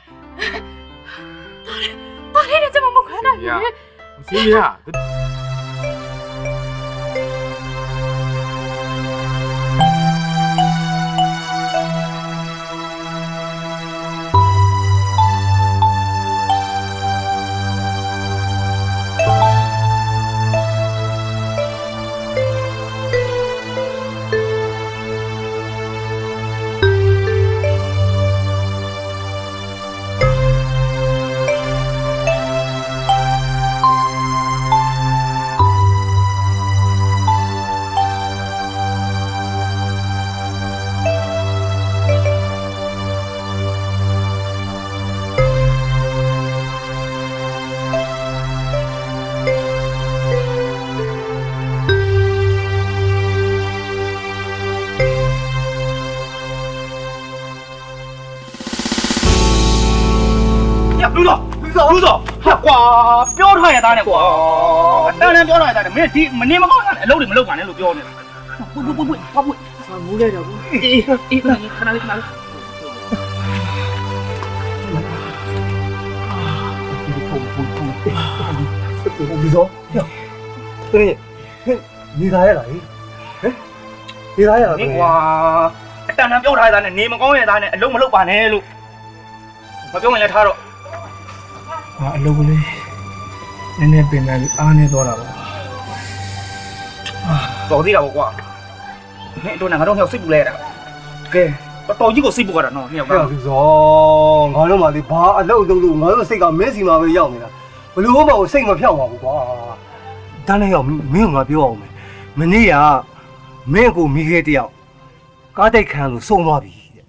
သားလေးနဲ့ကျမမခွဲနိုင်ဘူးလေ ဆေးရ လူစောဟာကွာပြောထားရတာနဲ့ကွာတန်းတန်းပြောထားရတာနဲ့မင်းဒီမနေမကောင်းတာနဲ့အလုပ်တွေမလုပ်ပါနဲ့လို့ပြောနေတာပွတ်မူးလိုက်တော့ဘူးအေးခဏလေးခဏလေးဒီစောတဲ့နေသားရလားဟင်နေသားရလား ကွာအတန်းတန်းပြောထားရတာနဲ့နေမကောင်းရတာနဲ့အလုပ်မလုပ်ပါနဲ့လို့မပြောရင်လည်းထားတော့ အလုပ်ကလေးနည်းနည်းပြင်မယ်အားနေတော့တာပါ တော်သေးတာပေါ့ကွာမင်းတို့နဲ့ငါတို့မြောက်စိတ်ပူလဲရတာကဲတော်ကြီးကိုစိတ်ပူရတာနော်မြောက်က အဲ့ဒီစောငါတို့မှလေဘာအလုပ်အလုပ်လို့ငါတို့စိတ်ကမင်းစီမှာပဲရောက်နေတာဘလို့မှစိတ်မဖြောက်ပါဘူးကွာတန်းနေရောက်မင်းကငါပြောအောင်မယ်မနေ့ကမင်းကိုမိခဲတယောက်ကားတိုက်ခံလို့ဆုံးသွားပြီတဲ့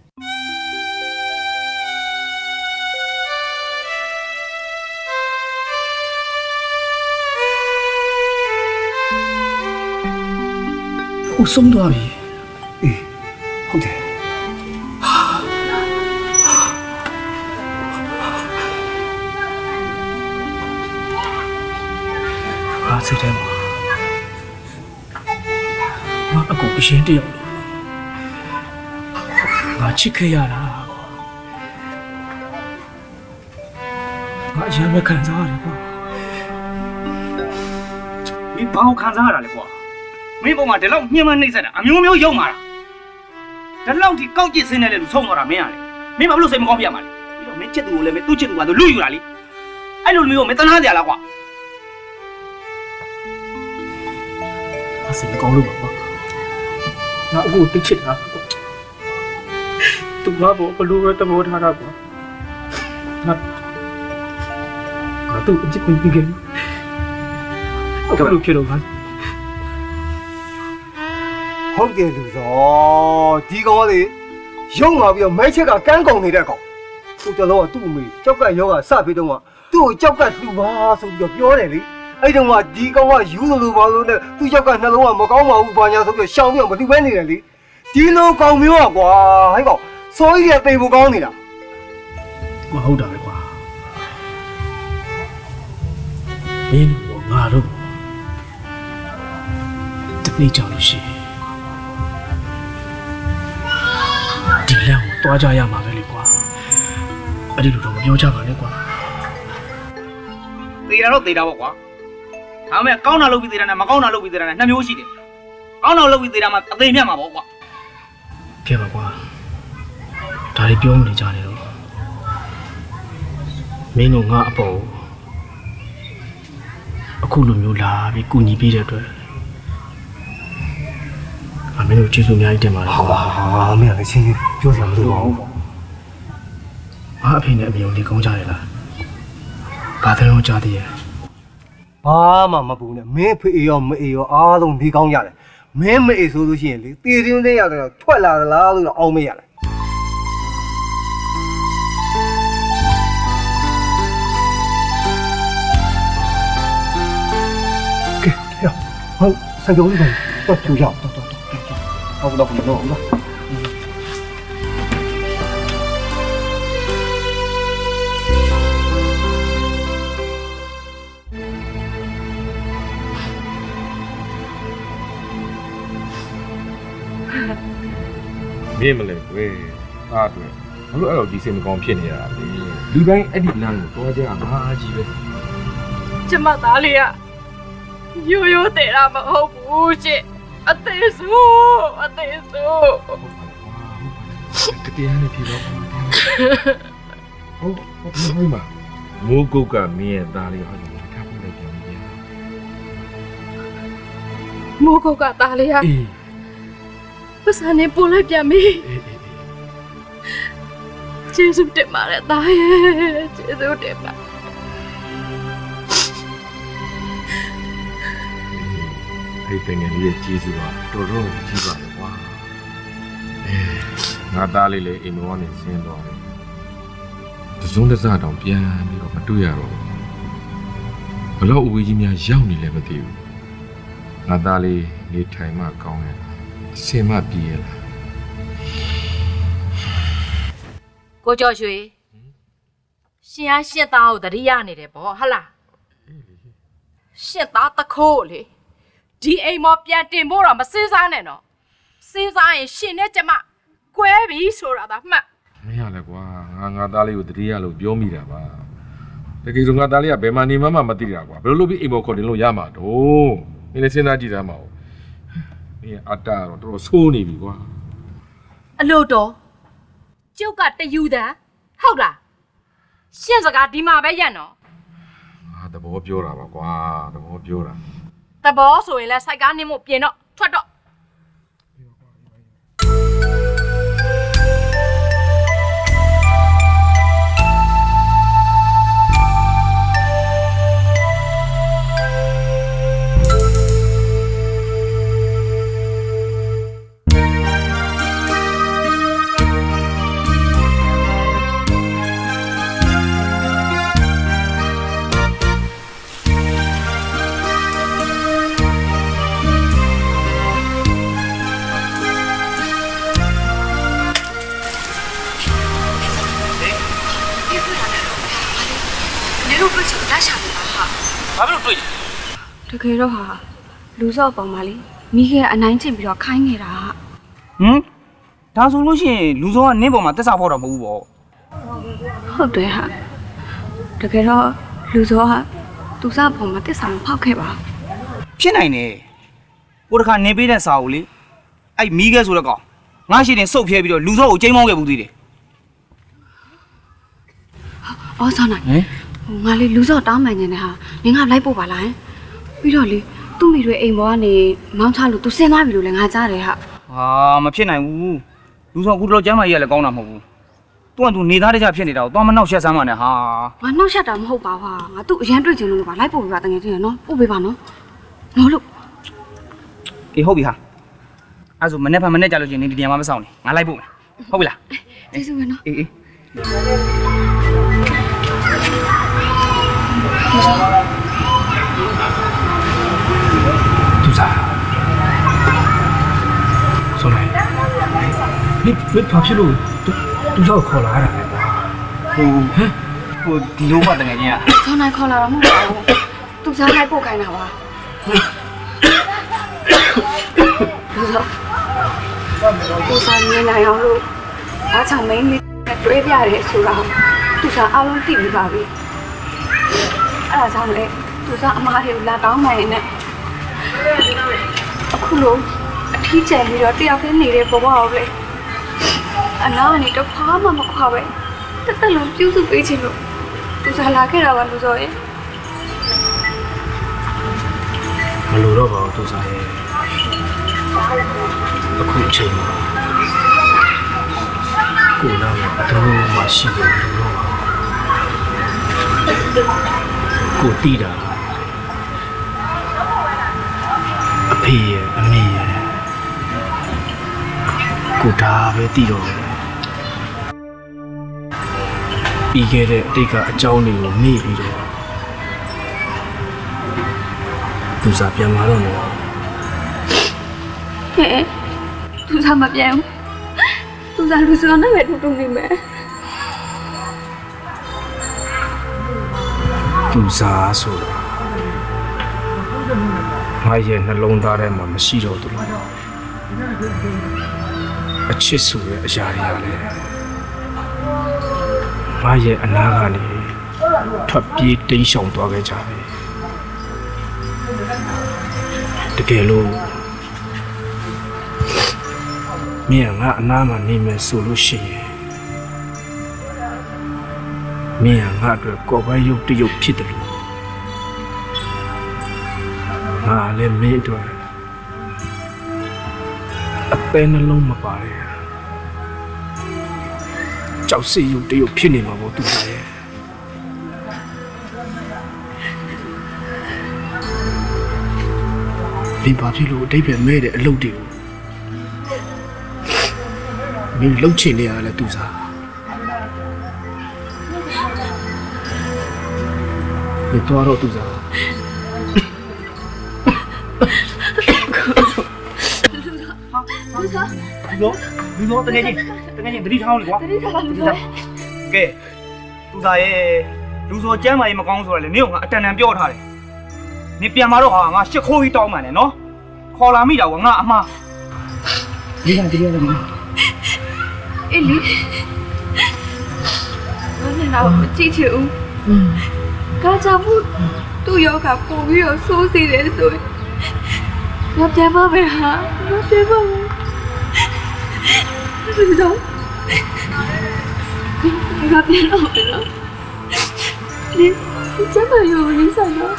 ဟိုဆုံးသွားပြီ အေးဟုတ်တယ် ဟာစိတ်ထဲမှာငါအကူအရင်တယောက်ငါချစ်ခဲ့ရတာငါအရင်ပဲခံစားရတယ်ကွာ မင်းဘာကိုခံစားရတာလဲကွာမင်းပုံမှာဒီလောက်ညှင်းမနှိမ့်ဆက်တာအမျိုးမျိုးယုံမာတာဒီလောက်ထိကောက်ကျစ်စင်းနေလေလူဆုံးသွားတာမင်းရတယ်မင်းဘာလို့စိတ်မကောင်းပြရမှာလဲပြီးတော့မင်းချစ်သူကိုလည်းမင်းသူ့ချစ်သူကသူလူယူတာလေအဲ့လိုမျိုးမင်းတနာကြရလားကွာ ငါစိတ်မကောင်းလို့ပါကွာငါအခုတိတ်ချစ်တာသူကဘလို့ပဲတဘောထားတာကွာငါတို့အချစ်ကိုပြီးခဲ့အခုလို့ဖြစ်တော့ငါ ဟုတ်တယ်လူစောဒီကောင်ကလေရုံလာပြီးတော့မဲချက်ကကန်းကုန်နေတဲ့ကောင်သူတလောကသူ့အမေကြောက်ကယောဂစပြီးတော့သူ့ကိုကြောက်ကလှူပါဆိုပြီးတော့ပြောတယ်လေအဲ့တုန်းကဒီကောင်ကယူလို့ပါလို့နဲ့သူ့ကြောက်ကနှလုံးကမကောင်းပါဘူးဘာညာဆိုပြီးရှောင်ပြီးတော့မလှူပဲနေတယ်လေဒီလိုကောင်မျိုးอ่ะကွာဟဲ့ကောင်စောကြီးကတိမ်ဖို့ကောင်းနေတာ မဟုတ်တာပဲကွာမင်းတို့ငါတို့တနေ့ကြောင်လို့ရှိရင်ဒီလမ်းကိုတွားကြရမှာပဲလေကွာ အဲ့ဒီလိုတော့မပြောကြပါနဲ့ကွာ သေတာတော့သေတာပေါ့ကွာဒါပေမဲ့ကောင်းတာလုပ်ပြီးသေတာနဲ့မကောင်းတာလုပ်ပြီးသေတာနဲ့နှစ်မျိုးရှိတယ်ကောင်းတာလုပ်ပြီးသေတာမှာအသိမြတ်မှာပေါ့ကွာ ကဲပါကွာဒါတွေပြောနေကြတယ်တော့မင်းတို့ငါအပေါ်အခုလိုမျိုးလာပြီးကူညီပေးတဲ့အတွက်မင်းတို့ကျေးဇူးအများကြီးတင်ပါတယ်ကွာ မင်းကလည်းချင်းချင်းပြောစရာမလိုပါဘူး အဖေနဲ့အမေကိုနေကောင်းကြရလားဘာသလုံးကြားသေးရဲ့ ဘာမှမပူနဲ့မင်းဖေရောမအေရောအားလုံးဒီကောင်းရတယ်မင်းမအေဆိုလို့ရှိရင်လေတည်တင်းလေးရတယ်ထွက်လာသလားလို့တော့အောင်းမရတယ်ကဲဟုတ်ဆိုင်ကြုံလေးတော့ကျူရောက်တော့ဟုတ်တော့မလို့ဟုတ်လား မင်းမလဲကွယ်အားအတွက်ဘာလို့အဲ့လိုဒီစိတ်မကောင်းဖြစ်နေရတာလဲလူတိုင်းအဲ့ဒီလမ်းကိုသွားကြမှာကြီးပဲ ကျမသားလေးကရိုးရိုးတဲ့တာမဟုတ်ဘူးရှင့်အသေးစိုးအသေးစိုး တကယ်နဲ့ပြေတော့ဟုတ်မှာမိုးကုတ်ကမင်းရဲ့သားလေးဟောဒီထားဖို့လည်းပြန်ပြန် မိုးကုတ်ကသားလေးက အေး ပစံနေပို့လိုက်ပြန်ပြီကျေးဇူးတင်ပါတယ်သားရဲ့ကျေးဇူးတင်ပါ အဲ့ဒီငယ်လေးရဲ့ကျေးဇူးကတော်တော်ကြီးပါတယ်ကွာငါသားလေးလည်းအိမ်မောကနေဆင်းသွားတယ်တစုံတစတောင်ပြန်ပြီးတော့မတွေ့ရတော့ဘလို့အဝေးကြီးများရောက်နေလဲမသိဘူးငါသားလေးနေထိုင်မှကောင်းရဲ့အစင်မပြေးရလား ကိုကျော်ရွှေရှင်အားရှစ်သားကိုတတိယနေတယ်ဗောဟလားရှစ်သားတခိုးလေဒီအိမ်မောပြန်တင်ဖို့တော့မစင်းစားနဲ့နော်စင်းစားရင်ရှင်နဲ့ကျမကွဲပြီဆိုတာသာမှတ် မင်းရလဲကွာငါသားလေးကိုတတိယလို့ပြောမိတာပါတကယ်ဆိုငါသားလေးကဘယ်မှာနေမှမသိတာကွာဘယ်လိုလုပ်ပြီးအိမ်မောခေါ်တင်လို့ရမှာတော့မင်းလည်းစဉ်းစားကြည့်သားမအောင်မင်းအတားတော့တော်တော်ဆိုးနေပြီကွာ အလို့တော့ကျုပ်ကတယူတန်ဟုတ်လားရှင့်စကားဒီမှာပဲရက်နော် ငါသဘောပြောတာပါကွာသဘောပြောတာ တဘောဆိုရင်လဲစိုက်ကားနင်းမှုပြင်တော့ထွက်တော့ ဘာဖြစ်လို့တွေ့ တကယ်တော့ဟာလူစော့ပေါ်မှာလေမိခဲ့အနိုင်ကျင့်ပြီးတော့ခိုင်းနေတာဟာ ဟမ်ဒါဆိုလို့ရှိရင်လူစောကနင်းပေါ်မှာတက်စားဖို့တော့မဟုတ်ဘူးပေါ့ ဟုတ်တယ်ဟာတကယ်တော့လူစောဟာသူစားပေါ်မှာတက်ဆောင်ဖောက်ခဲ့ပါ ဖြစ်နိုင်တယ်ကိုတခါနေပေးတဲ့စာကိုလေအဲ့မိခဲဆိုတော့ကောင်ငါရှိတင်စုပ်ဖြဲပြီးတော့လူစောကိုကျိန်းမောင်းခဲ့ဘူးသေးတယ် အော်ဆောင်းနိုင် ဟမ် ငါလေလူစော့တောင်းမှန်နေတယ်ဟာနင်ကလိုက်ပို့ပါလားပြီးတော့လေသူ့မိတွေအိမ်ပေါ်ကနေမောင်းချလို့သူဆင်းသွားပြီလို့လည်းငါကြားတယ်ဟာ ဟာမဖြစ်နိုင်ဘူးလူစောအခုတော့ကျမ်းမာကြီးကလည်းကောင်းတာမဟုတ်ဘူးသူကသူနေသားတကြဖြစ်နေတာကိုသွားမနှောက်ရှက်စမ်းပါနဲ့ဟာ ငါနှောက်ရှက်တာမဟုတ်ပါဘူးဟာငါသူ့အရန်တွေ့ချင်လို့ပါလိုက်ပို့ပြပါတကယ်ချင်းနော်ပို့ပေးပါနော်ငေါလို့ အေးဟုတ်ပြီဟာအဲ့ဆိုမနေ့ဖက်မနေ့ကြလို့ချင်းနေဒီနေရာမှာမဆောင်နေငါလိုက်ပို့မယ်ဟုတ်ပြီလား ကျေးဇူးပဲနော် အေးအေး သူစားဆိုလိုက်ဒီဘာဖြစ်လို့သူစားခေါ်လာတာလဲကွာ ဟိုဒီလိုမှတကယ်ချင်းอ่ะ ဆောင်းနိုင်ခေါ်လာတော့မဟုတ်ပါဘူးသူစားလိုက်ပို့ခိုင်းတာပါလူစောသူစားမြင်နိုင်အောင်လို့အားချောင်မင်းလေးတွေ့ပြရဲဆိုတာသူ သူစားအားလုံးသိပြီးပါပြီအဲ့ဒါကြောင့်လေသူစားအမားတွေကိုလာတောင်းမှရင်နဲ့အခုလိုအထီးကျန်ပြီးတော့တယောက်တည်းနေတဲ့ဘဝကိုလေအနာကနေတော့ဖားမှမခွာပဲတက်တက်လုံးပြုစုပေးချင်လို့သူစားလာခဲ့တာပါလူစောရဲ့ မလိုတော့ပါဘူးသူစားရဲ့အခုအချိန်မှာကိုယ်တော့အတော်မှရှိတယ်လို့တော့ပါကိုတီးတာအဖေရဲ့အမေရဲ့ကိုဒါပဲတီးတော့ပြီးခဲ့တဲ့အတိတ်ကအကြောင်းတွေကိုမေ့ပြီးတော့သူစားပြန်လာတော့နော် ဟဲ့သူစားမပြန်ဘူးသူစားလူစောနဲ့ပဲတူတူနေမယ် သူစားဆိုတာငါရဲ့နှလုံးသားထဲမှာမရှိတော့ဘူးလို့အချစ်ဆိုတဲ့အရာတွေရတယ်ငါရဲ့အနာကနေထွက်ပြေးတိမ်းရှောင်သွားခဲ့ကြပြီတကယ်လို့မင်းငါအနာမှာနေမယ်ဆိုလို့ရှိရင်မင်းငါအတွက်ကော်ပိုင်ရုပ်တရုပ်ဖြစ်တယ်လို့ငါလည်းမင်းအတွက်အသေးနှလုံးမပါတယ်ကြောက်စိတ်ရုပ်တရုပ်ဖြစ်နေမှာပေါ့သူကရဲ့ဒီဘာဖြစ်လို့အတိတ်ပဲမဲ့တဲ့အလုပ်တွေကိုမင်းလှုပ်ချင်နေရလဲသူစားဒီတော့သူစား လူသောတကယ်ချင်းတတိထောင်းလေကွာ တတိထားပါလူစောရဲ့ ကဲသူသားရဲ့လူစောကျမ်းမာရေးမကောင်းဆိုရလေနင့်ကငါအတန်တန်ပြောထားတယ်နင်ပြန်มาတော့ဟာငါရှစ်ခိုးပြီးတောင်းမှန်တယ်နော်ခေါ်လာမိတာကငါအမှားဒီကတည်းကလည်း အေးလီဘာနဲ့တော့မကြည့်ချင်ဘူးကားကြောင့်သူ့ယောဂပို့ပြီးတော့ဆိုးစီတယ်ဆိုရင်ငါပြန်ပါမယ်ဟာငါပြန်ပါမယ်လူစောငါပြန်တော့မယ်နော်ဒီကျမရောရင်းစားတော့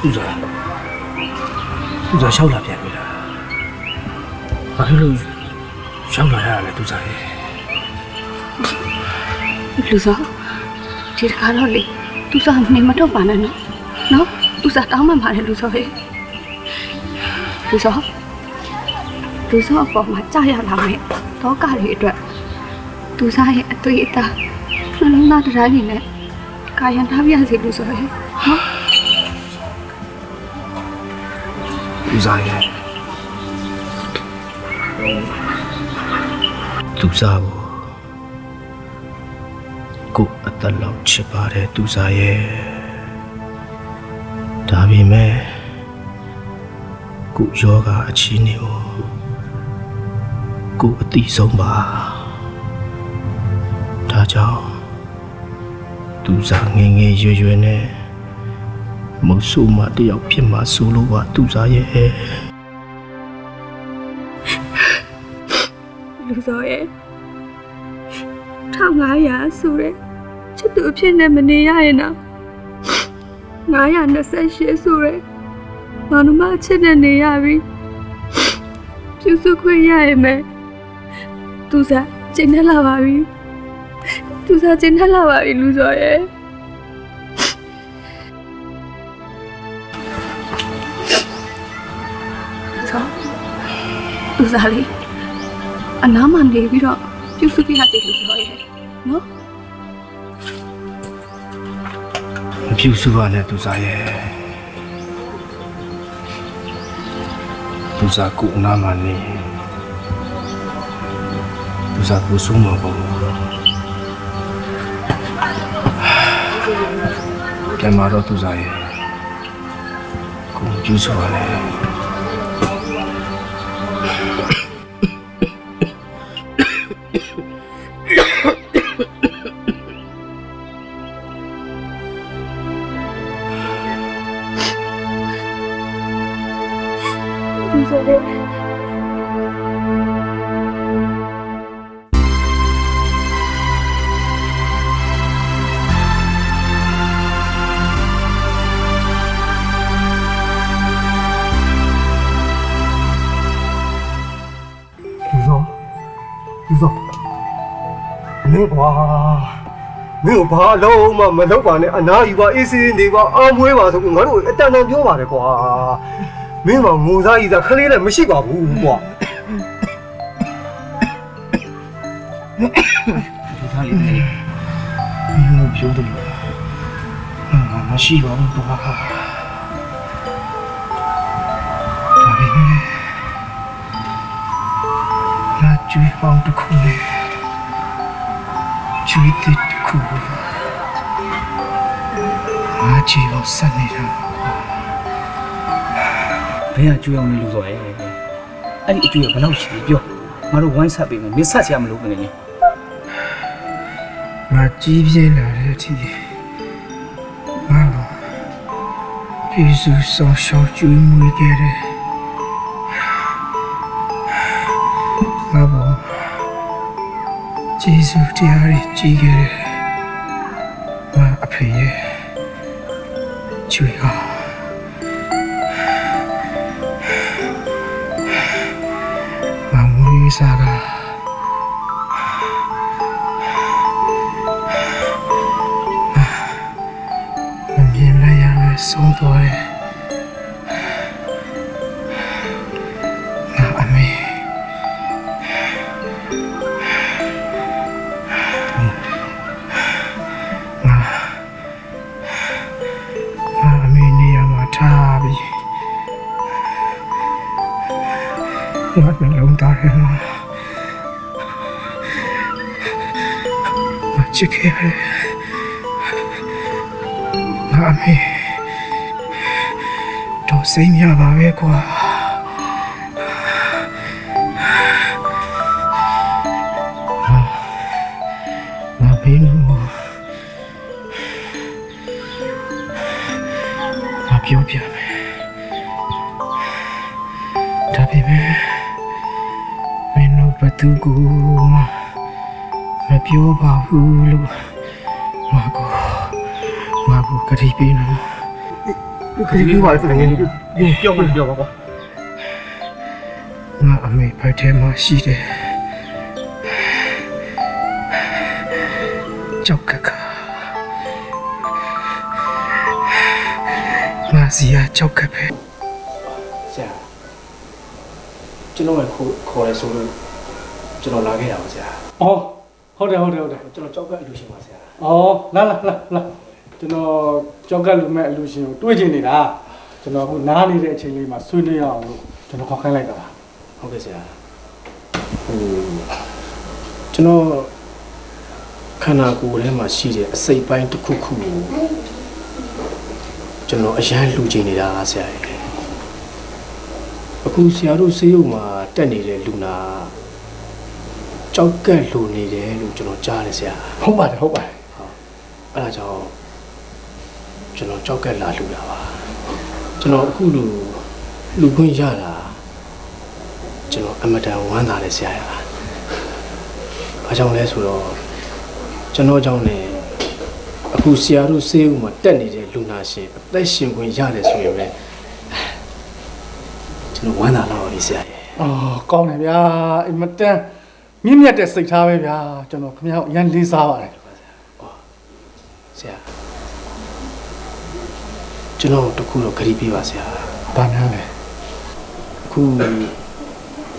လူစော သူစားရှောက်လာပြန်ပြီလားဘာဖြစ်လို့ရှောက်လာရလဲသူစားရဲ့ လူစောဒီတခါတော့လေသူစားနေမတော့ပါနဲ့နော်သူစားတောင်းမှပါတယ်လူစောရဲ့လူစောအပေါ်မှာကြာရလာမယ်တော့ကတွေအတွက်သူစားရဲ့အသွေးအသားနှလုံးသားတရားကြီးနဲ့ကာယံထားပြစီလူစောရဲ့နော် သူစားရဲ့သူစားကိုအသက်လောက်ချစ်ပါတယ်သူစားရဲ့ဒါပေမဲ့ကိုယောဂအချီးနေကိုအတိဆုံးပါဒါကြောင့်သူစားငယ်ရွယ်နဲ့မဆူမတယောက်ဖြစ်မှာဆိုလို့ပါသူစားရဲ့လူစောရဲ့1500ဆိုရဲချစ်သူအဖြစ်နဲ့မနေရရင်တော့928ဆိုရဲဘာလို့မှချစ်နဲ့နေရပြီပြုစုခွင့်ရရင်မယ်သူစားကျင်းနေလာပါပြီသူစားကျင်းနေလာပါပြီလူစောရဲ့ သူစားလေးအနားမှနေပြီးတော့ပြုစုပြရစီလို့ပြောရဲနော် မပြူစုပါနဲ့သူစားရဲ့သူစားကိုအနားမှနေသူစားကိုဆုံးမှာပေါ့ကဲမှာတော့သူစားရဲ့ကိုပြူစုပါနဲ့ဒီစောမင်းကွာမင်းဘာလုံးမလုပ်ပါနဲ့အနာယူပါအေးစေးနေပါအောင်မွေးပါဆိုပြီးငါတို့အတန်တန်ပြောပါတယ်ကွာမင်းကငိုစားကြီးစားခလေးလည်းမရှိပါဘူးကွာဒီသားလေးနဲ့မင်းပြောတယ်ငါမရှိပါဘူးကွာဒါပေမဲ့ငါကျွေးပေါင်းတစ်ခုနဲ့ကျွေးတဲ့တစ်ခုငါချီအောင်ဆက်နေတာဘယ်ကကျွေးအောင်လဲလို့ဆိုရဲအဲ့ဒီအကျွေးကဘယ်လောက်ရှိလဲပြောငါတို့ဝိုင်းဆက်ပေးမယ်မင်းဆက်စရာမလိုဘူးလေ ငါကြီးပြင်းလာတဲ့အထိငါပြေစုဆောင်ရှောက်ကျွေးမွေးခဲ့တယ်ငါဘောကျေးဇူးတရားတွေကြီးခဲ့တယ်ငါအဖေရဲ့ကျွေးအောင်ငါမွေးစားတာဆုံးသွားတယ်ငါအမေငါအမေနေရာမှာထားပြီးငါနှလုံးသားထဲမှာငါချစ်ခဲ့ရတယ်ငါအမေတော့စိတ်များပါပဲကွာငါဘင်းလို့ငါပြောပြမယ်ဒါပေမဲ့မင်းတို့ဘသူကိုမပြောပါဘူးလို့ငါကိုကတိပေးနော်ခရီးပြီးပါလေဆိုရင်ပြောမှပြောပါကွာငါအမေဖိုက်ထဲမှာရှိတယ်ကြောက်ကခါငါစီယာကြောက်ကပဲဆရာကျွန်တော်ကခေါ်ရဲဆိုလို့ကျွန်တော်လာခဲ့တာပါဆရာအော်ဟုတ်တယ်ကျွန်တော်ကြောက်ကအလူရှင်ပါဆရာအော်လာကျွန်တော်ကြောက်ကလူမဲ့အလူရှင်ကိုတွေးချင်နေတာကျွန်တော်အခုနားနေတဲ့အချိန်လေးမှာဆွေးနွေးရအောင်လို့ကျွန်တော်ခေါ်ခိုင်းလိုက်တာပါဟုတ်ကဲ့ဆရာကျွန်တော်ခန္ဓာကိုယ်ထဲမှာရှိတဲ့အစိတ်ပိုင်းတစ်ခုခုကိုကျွန်တော်အရန်လူချင်နေတာဆရာကြီးအခုဆရာတို့ဆေးရုံမှာတက်နေတဲ့လူနာကြောက်ကက်လူနေတယ်လို့ကျွန်တော်ကြားတယ်ဆရာဟုတ်ပါတယ်အဲ့ဒါကြောင့်ကျွန်တော်ကြောက်ကက်လာလူတာပါကျွန်တော်အခုလူခွင့်ရတာကျွန်တော်အမတန်ဝမ်းသာတယ်ဆရာ။ဘာကြောင့်လဲဆိုတော့ကျွန်တော်ကြောင့်လည်းအခုဆရာတို့ဆေးဦးမှာတက်နေတဲ့လူနာရှင်အသက်ရှင်ခွင့်ရတယ်ဆိုရင်ပဲကျွန်တော်ဝမ်းသာလာပါပြီဆရာရဲ့။အော်ကောင်းတယ်ဗျာ။အမတန်မြင့်မြတ်တဲ့စိတ်ထားပဲဗျာ။ကျွန်တော်ခင်ဗျားအရင်လေးစားပါတယ်။ဆရာကျွန်တော်တခုတော့ခရီးပေးပါဆရာ။ဘာများလဲ။အခု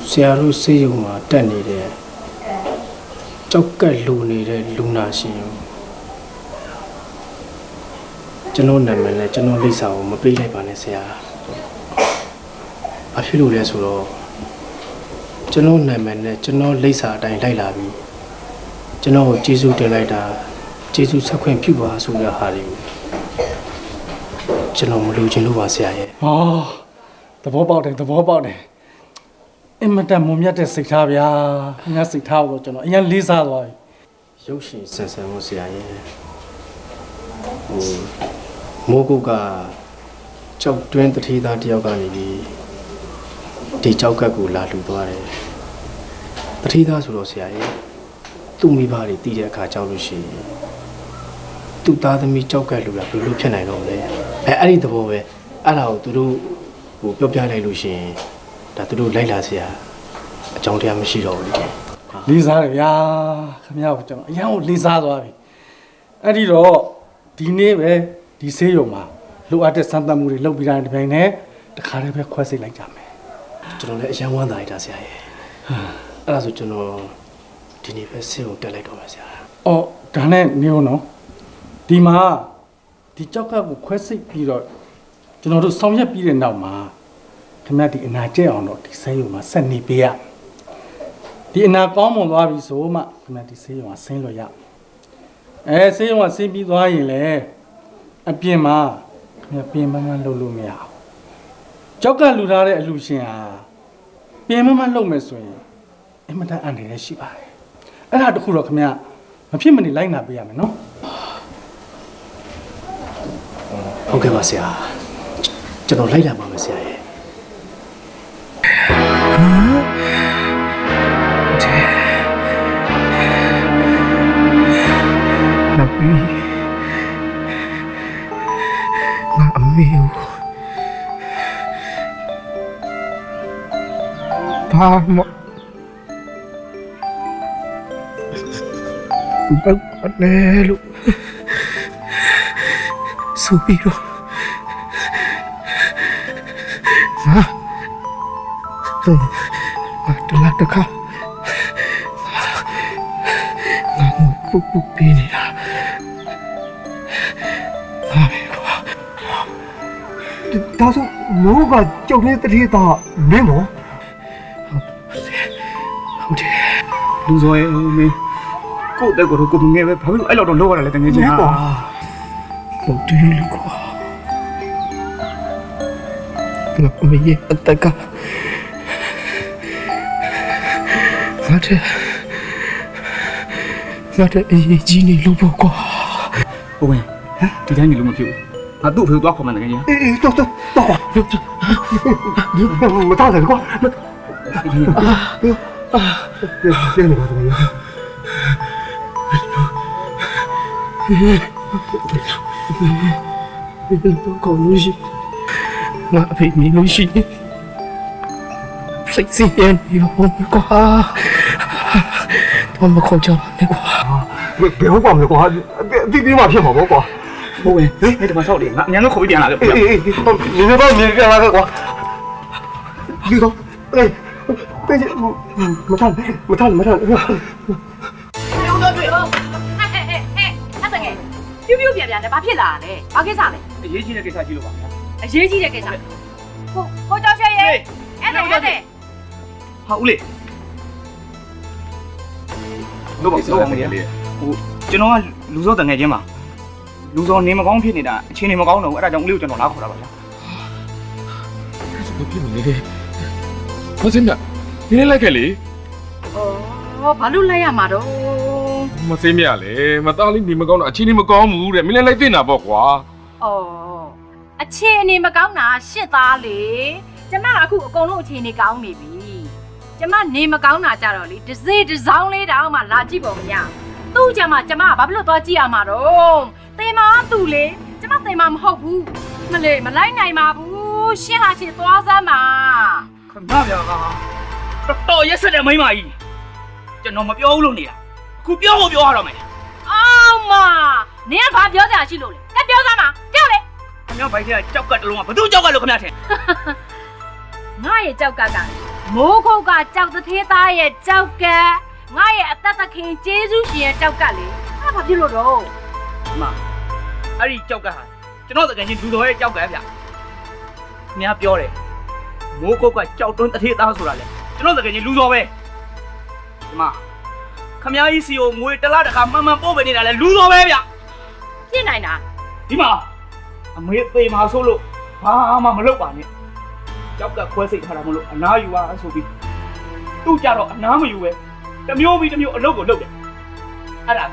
ဆရာတို့စေယုံမှာတက်နေတဲ့ကြောက်ကက်လူနေတဲ့လူနာရှင်ကျွန်တော်နာမည်နဲ့ကျွန်တော်လိပ်စာကိုမပေးလိုက်ပါနဲ့ဆရာဘာဖြစ်လို့လဲဆိုတော့ကျွန်တော်နာမည်နဲ့ကျွန်တော်လိပ်စာအတိုင်းလိုက်လာပြီးကျွန်တော်ကိုကျေးဇူးတင်လိုက်တာကျေးဇူးဆက်ခွင့်ပြုပါဆိုတဲ့ဟာတွေကိုကျွန်တော်မလိုချင်လို့ပါဆရာရဲ့ ဟောသဘောပေါက်တယ်အင်မတန်မုံမြတ်တဲ့စိတ်ထားဗျာခင်ဗျားစိတ်ထားတော့ကျွန်တော်အရင်လေးစားသွားပြီ ရုပ်ရှင်ဆန်ဆန်ကိုဆရာရဲ့မိုးကုတ်ကကြောက်တွင်းတထေးသားတယောက်ကနေပြီးဒီကြောက်ကက်ကိုလာလူသွားတယ်တထေးသားဆိုတော့ဆရာရဲ့သူ့မိဘတွေတည်တဲ့အခါကြောက်လို့ရှိရင်သူ့သားသမီးကြောက်ကက်လူလာဘယ်လိုဖြစ်နိုင်တော့မလဲအဲ့ဒီသဘောပဲအဲ့ဒါကိုသူတို့ပြောပြလိုက်လို့ရှိရင်ဒါသူတို့လိုက်လာဆရာအကြောင်းတရားမရှိတော့ဘူးလေ လေးစားတယ်ဗျာခင်ဗျားကိုကျွန်တော်အရင်ကလေးစားသွားပြီအဲ့ဒီတော့ဒီနေ့ပဲဒီဆေးရုံမှာလိုအပ်တဲ့စမ်းသပ်မှုတွေလုပ်ပြီးတိုင်းတစ်ပိုင်းနဲ့တခါတည်းပဲခွဲစိတ်လိုက်ကြမယ် ကျွန်တော်လည်းအယံဝမ်းသာရတာဆရာရဲ့အဲ့ဒါဆိုကျွန်တော်ဒီနေ့ပဲဆေးကိုတက်လိုက်တော့ပါဆရာ အော်ဒါနဲ့နေဦးနော်ဒီမှာဒီကြောက်ကပ်ကိုခွဲစိတ်ပြီးတော့ကျွန်တော်တို့ဆောင်ရွက်ပြီးတဲ့နောက်မှာခင်ဗျားဒီအနာကျက်အောင်တော့ဒီဆေးရုံမှာဆက်နေပေးရဒီအနာကောင်းမွန်သွားပြီဆိုမှခင်ဗျားဒီဆေးရုံမှာဆင်းလို့ရဆေးရုံကဆင်းပြီးသွားရင်လေအပြင်မှာခင်ဗျားပြင်မမှလုပ်လို့မရအောင်ကြောက်ကလူထားတဲ့အလူရှင်ဟာပြင်မမှလုပ်မယ်ဆိုရင်အင်မတန်အန္တရာယ်ရှိပါတယ်အဲ့ဒါတခုတော့ခင်ဗျားမဖြစ်မနေလိုက်နာပေးရမယ်နော် ဟုတ်ကဲ့ပါဆရာကျွန်တော်လိုက်လာပါမယ်ဆရာရဲ့နောက်ပြီးငါအမေကိုဘာမှဘယ်နဲ့လို့ဆိုပြီးတော့ငါတလားတခါငါပူပင်းနေတာဒါဆိုမိုးကကြောက်နေတဲ့တတိသားမင်းမော ဟုတ်တယ် လူစောရဲ့မင်းကိုယ့်အသက်ကိုတော့ကိုငယ်ပဲဘာဖြစ်လို့အဲ့လောက်တော့လောက်ရတာလဲတကယ်ချင်းကွာ ဟုတ်တယ်လူကွာငါအမေရဲ့အတက်ကငါတဲ့အရေးကြီးနေလို့ပေါ့ကွာ ဘုံဝင်ဟမ်ဒီတိုင်းနေလို့မဖြစ်ဘူးငါသူ့ဖေသွားခေါ်မှန်းတကယ်ချင်း အေးတော့မတော်တယ်ကွာကျင်းနေပါတော့ဒီတော့ကောင်းလို့ရှိငါအဖေမြင်လို့ရှိစိတ်စီးရင်ရောကွာတော့မခေါ်ကြပါနဲ့ကွာဘယ်ဟုတ်ပါမလဲကွာဒီဒီမှာဖြစ်မှာပေါ့ကွာ ဘုံဝင်ဟေးဒီမှာဆောက်လေငါအញ្ញမ်းလို့ခေါ်ပြီးပြန်လာခဲ့ အေးနင်တော့မြင်ကြလားကွာဒီတော့အေးမထမ်း ပြောတော့ပြောအဲ့တကယ်ပြူပြပြန်တယ်ဘာဖြစ်လာလဲဘာကိစ္စလဲ အရေးကြီးတဲ့ကိစ္စကြီးလို့ပါဗျာ အရေးကြီးတဲ့ကိစ္စကိုကြောက်ရွှေရဲ့အဲ့ဒါဟာအဲ့ဒါဦးလေးလို့ပါတော့မရလေဟိုကျွန်တော်ကလူစောတငယ်ချင်းပါလူစောနေမကောင်းဖြစ်နေတာအချင်းနေမကောင်းတော့ဘူးအဲ့ဒါကြောင့်ဦးလေးကိုကျွန်တော်လာခေါ်တာပါဗျာ ဘာဖြစ်မလဲမစင်းမြနင်းလိုက်ခဲ့လေ ဩဘာလို့လိုက်ရမှာတော့ မစင်းမြလေမသားလေးနေမကောင်းတော့အချင်းနေမကောင်းဘူးတဲ့မင်းလည်းလိုက်တင်တာပေါ့ကွာ ဩအခြေအနေမကောင်းတာရှစ်သားလေကျမအခုအကုန်လုံးအခြေအနေကောင်းနေပြီကျမနေမကောင်းတာကြတော့လေတစ်စေးတစ်စောင်းလေးတောင်မှလာကြည့်ပုံမရသူ့ကြမှာကျမကဘာဖြစ်လို့သွားကြည့်ရမှာတော့သေမာသူ့လေကျမသေမာမဟုတ်ဘူးမလေးမလိုက်နိုင်ပါဘူးရှင်းဟာရှင်းသွားစမ်းပါ ခဏဗျာကတော်ရက်ဆက်တဲ့မိန်းမကြီးကျွန်တော်မပြောဘူးလို့နေတာအခုပြောဖို့ပြောရတော့မယ် အောင်မနင်ကဘာပြောကြရှိလို့လဲတက်ပြောစမ်းပါပြောလေ ခင်ဗျားဘိုက်ထဲကကြောက်ကတလုံးကဘသူကြောက်ကလို့ခင်ဗျားထင် ငါရဲ့ကြောက်ကမ မိုးခုတ်ကကြောက်တသေးသားရဲ့ကြောက်ကငါရဲ့အသက်သခင်ကျေးဇူးရှင်ရဲ့ကြောက်ကလေအဲ့ဘာဖြစ်လို့တော့ အမအဲ့ဒီကြောက်ကဟာကျွန်တော်တကယ်ချင်းလူတော်ရဲ့ကြောက်ကဗျခင်ဗျာပြောတယ်မိုးကုတ်ကကြောက်တွန်းတထေးသားဆိုတာလေကျွန်တော်တကယ်ချင်းလူတော်ပဲအမခင်ဗျာကြီးစီကိုငွေတစ်လားတစ်ခါမှန်မှန်ပို့ပေးနေတာလေလူတော်ပဲဗျ ဖြစ်နိုင်တာ ဒီမှာအမေသေးမှာဆိုလို့ဘာမှမလုပ်ပါနဲ့ကြောက်ကခွဲစိတ်ထားတာမလို့အနားယူပါဆိုပြီးသူ့ကြတော့အနားမယူပဲတစ်မျိုးပြီးတစ်မျိုးအလုပ်ကိုလုပ်တယ်အဲ့ဒါ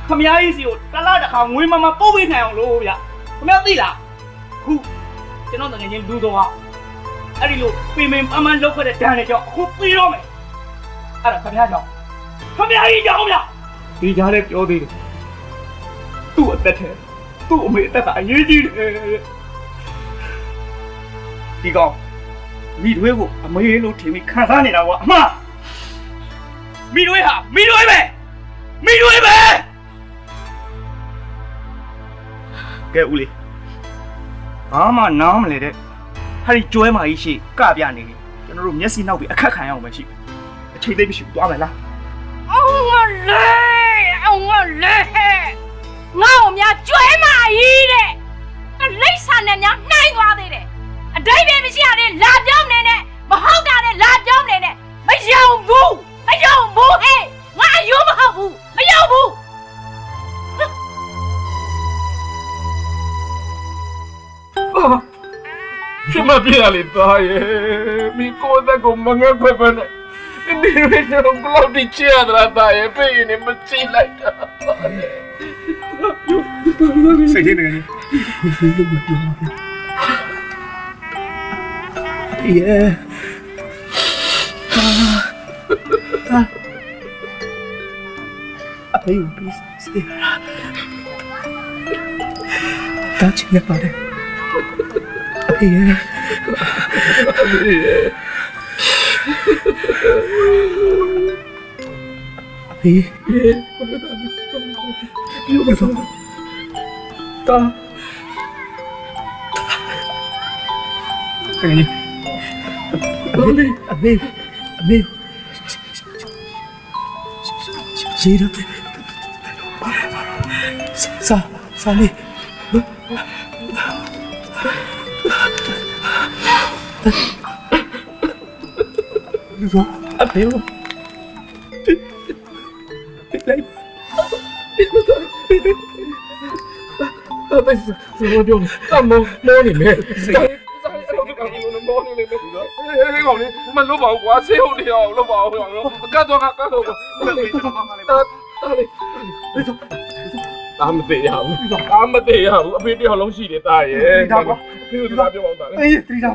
ခမကြီးစီကိုတစ်လားတစ်ခါငွေမမပို့ပေးနိုင်အောင်လို့ဗျခမသိလားခုကျွန်တော်တကယ်ချင်းလူတော်ကအဲ့ဒီလိုပင်ပင်ပန်းပန်းလုပ်ခဲ့တဲ့ဒဏ်တွေကြောင့်အခုပြီးတော့မယ်အဲ့ဒါခမကြီးကြောင့်ခမကြီးကြောင့်ဗျဒီကြားလေးပြောသေးတယ်သူ့အသက်ထဲသူ့အမေအသက်ကအရေးကြီးတယ်ဒီကောင်မိတွေးကိုအမေလို့ထင်ပြီးခံစားနေတာကွာအမမိတွေးဟာမိတွေးပဲကဲဦးလေးဘာမှနားမလဲတဲ့ဟာဒီကျွဲမာကြီးရှိကပြနေတယ်ကျွန်တော်တို့မျက်စိနောက်ပြီးအခက်ခံရအောင်ပဲရှိအချိန်သိပ်မရှိဘူးသွားမယ်လား အောင်ငါလေငါ့ကိုများကျွဲမာကြီးတဲ့လိပ်စာနဲ့များနှိုင်းသွားသေးတယ်အတိတ်ပဲမရှိရတဲ့လာပြောင်းနေနဲ့မဟုတ်တာနဲ့လာပြောင်းနေနဲ့မယုံဘူးဟဲ့ငါအယုံမဟုတ်ဘူးမယုံဘူး 什么别哩大爷，你过得够忙啊，快快的，你为什么不老的钱的啦，大爷，被你们进来的。စိတ်ချင်းတကယ်ကြီး အဖေကိုပြီးစေတာချင်ရပါတယ်အဖေရဲ့အဖေပြောမစောတာခင်ဗျအဖေရေတော့စာလေးအဖေကိုလိုက်怎么掉了？大猫里面。你讲你，我们老保我谁好料，老保我，干多。打没得呀，阿边啲好龙戏的大爷，边度打边王打。哎呀，对呀。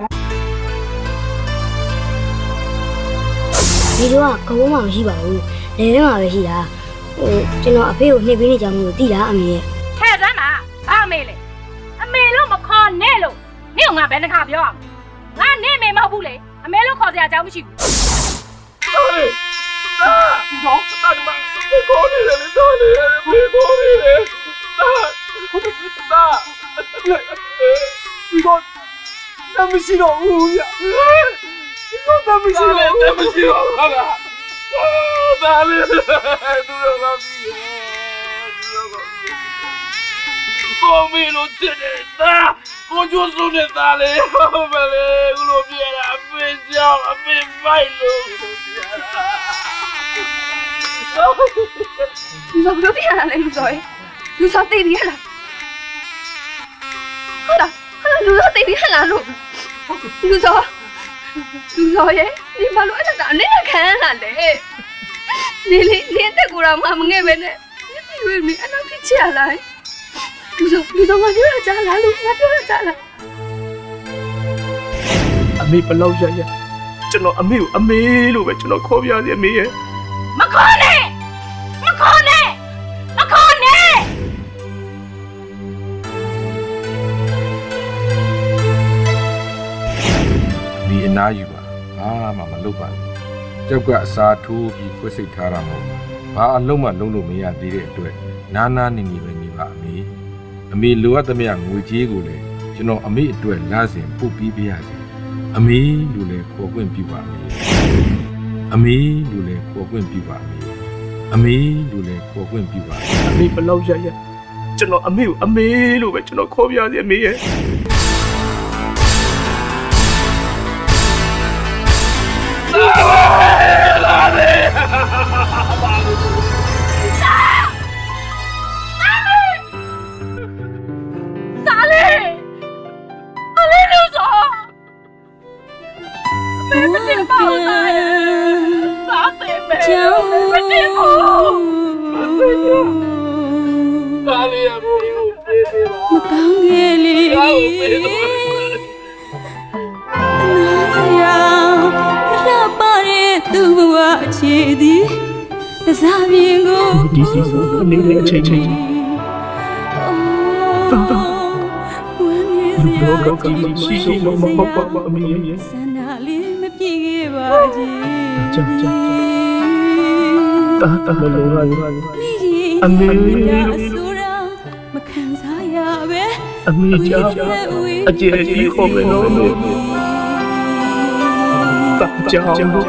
ဒီတော့ကဘုံမှမရှိပါဘူး။လေထဲမှာပဲရှိတာ။ကျွန်တော်အဖေကိုနှိပ်ပေးနေကြမှုကိုသိလားအမေရဲ့ ထဲစမ်းပါဘာအမေလဲအမေလို့မခေါ်နဲ့လို့နင့်ကငါဘယ်နှခါပြောအောင်ငါနင့်မေမဟုတ်ဘူးလေအမေလို့ခေါ်စရာအကြောင်းမရှိဘူး 大你妈，别搞你了，别搞你了，大，你说那么细了乌呀？你说那么细了？好了，大嘞，都让他闭眼，我没弄真的大，我就说的大嘞，我们嘞，我老别了，别叫了，别卖了，我别了。လူစောဘယ်လိုပြရလဲလူစောရေလူစောသိပြီဟလားဟုတ်လားလူစောသိပြီဟလားလို့လူစောရေဒီဘာလို့အဲ့ဒါအနေနဲ့ခံရတာလဲနေလေနေတက်ကိုတော့မငဲ့ပဲနဲ့ဒီရွေးမင်းအနောက်ဖြစ်ချရလားလူစောငါပြောရကြလားလို့ငါပြောရကြလား အမေဘလောက်ရကျွန်တော်အမေကိုအမေလို့ပဲကျွန်တော်ခေါ်ပြရစီအမေရဲ့ မခေါ်နဲ့ဒီအနားယူပါဘာမှမလုပ်ပါနဲ့ကြောက်ကအစားထိုးပြီးခွဲစိတ်ထားတာမဟုတ်ဘာအလုံးမလုံးလို့မရသေးတဲ့အတွက်နာနာနေနေပဲနေပါအမေလိုအပ်သမျှငွေကြေးကိုလည်းကျွန်တော်အမေအတွက်လာစဉ်ပုတ်ပြီးပြရစီ အမေလူလည်းခေါ်ခွင့်ပြုပါမယ်အမေလူလည်းခေါ်ခွင့်ပြုပါမယ်အမေလူလည်းခေါ်ခွင့်ပြုပါမယ် အမေဘလောက်ရရကျွန်တော်အမေကိုအမေလို့ပဲကျွန်တော်ခေါ်ပြရစီအမေရဲ့ သားလေးအလေးလို့ဆိုမင်းမတင်ပါဘူးသားသေးမယ်မတင်ဘူးသားလေးအမေကိုပေးပေးပါမကောင်းခဲ့လေကောင်းပေးတော့နာရာမလှပါတဲ့သူ့ဘဝအခြေသည်တစားပြင်းကို ဒီစီဆိုအနေနဲ့အချိန်ချင်းတော့ကောင်းကြီးရှိရှိလို့မဟုတ်ပါဘူးအမေရဲ့ ဆန္ဒလေးမပြေခဲ့ပါကြီး ကြောက်တာတာမလို့ရအမေ ဆိုတာမခံစားရပဲ အမေကြောက်အကျယ်ကြီးခေါ်မယ်နော်အမေတာကြောက်လို့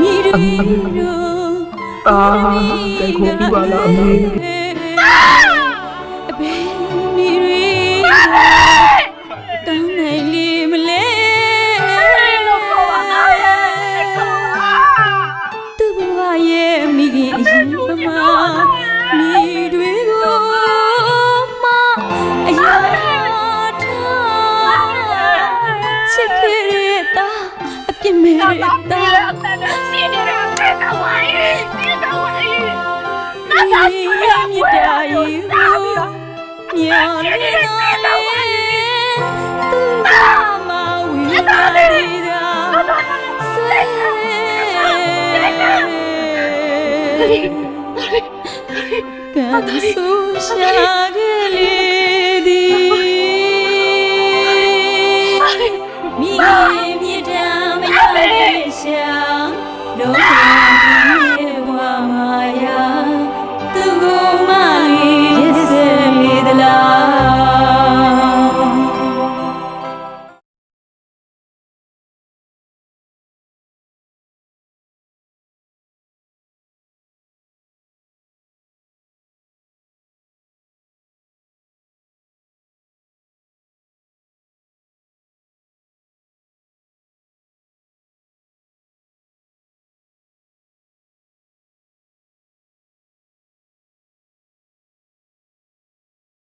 ညီရီတို့ တဲခုပြပါလားအမေ အဘေညီရီတောင်းနိုင်လေမလဲလို့ခေါ်ပါလားသူ့ဘဝရဲ့မိခင်အရင်ပမာမိတွေကိုမအရာထားချစ်ခဲ့တဲ့တာအပြစ်မဲ့တဲ့တာရှိနေတဲ့တဲ့တော်ဝိုင်းတဲ့တော်ဝိုင်းနာသာမြတ်တာရီညောင်းနေတဲ့တော်ဝိုင်းသူ့မဝိညာရီတာဆွေကံဆူရှာကလေး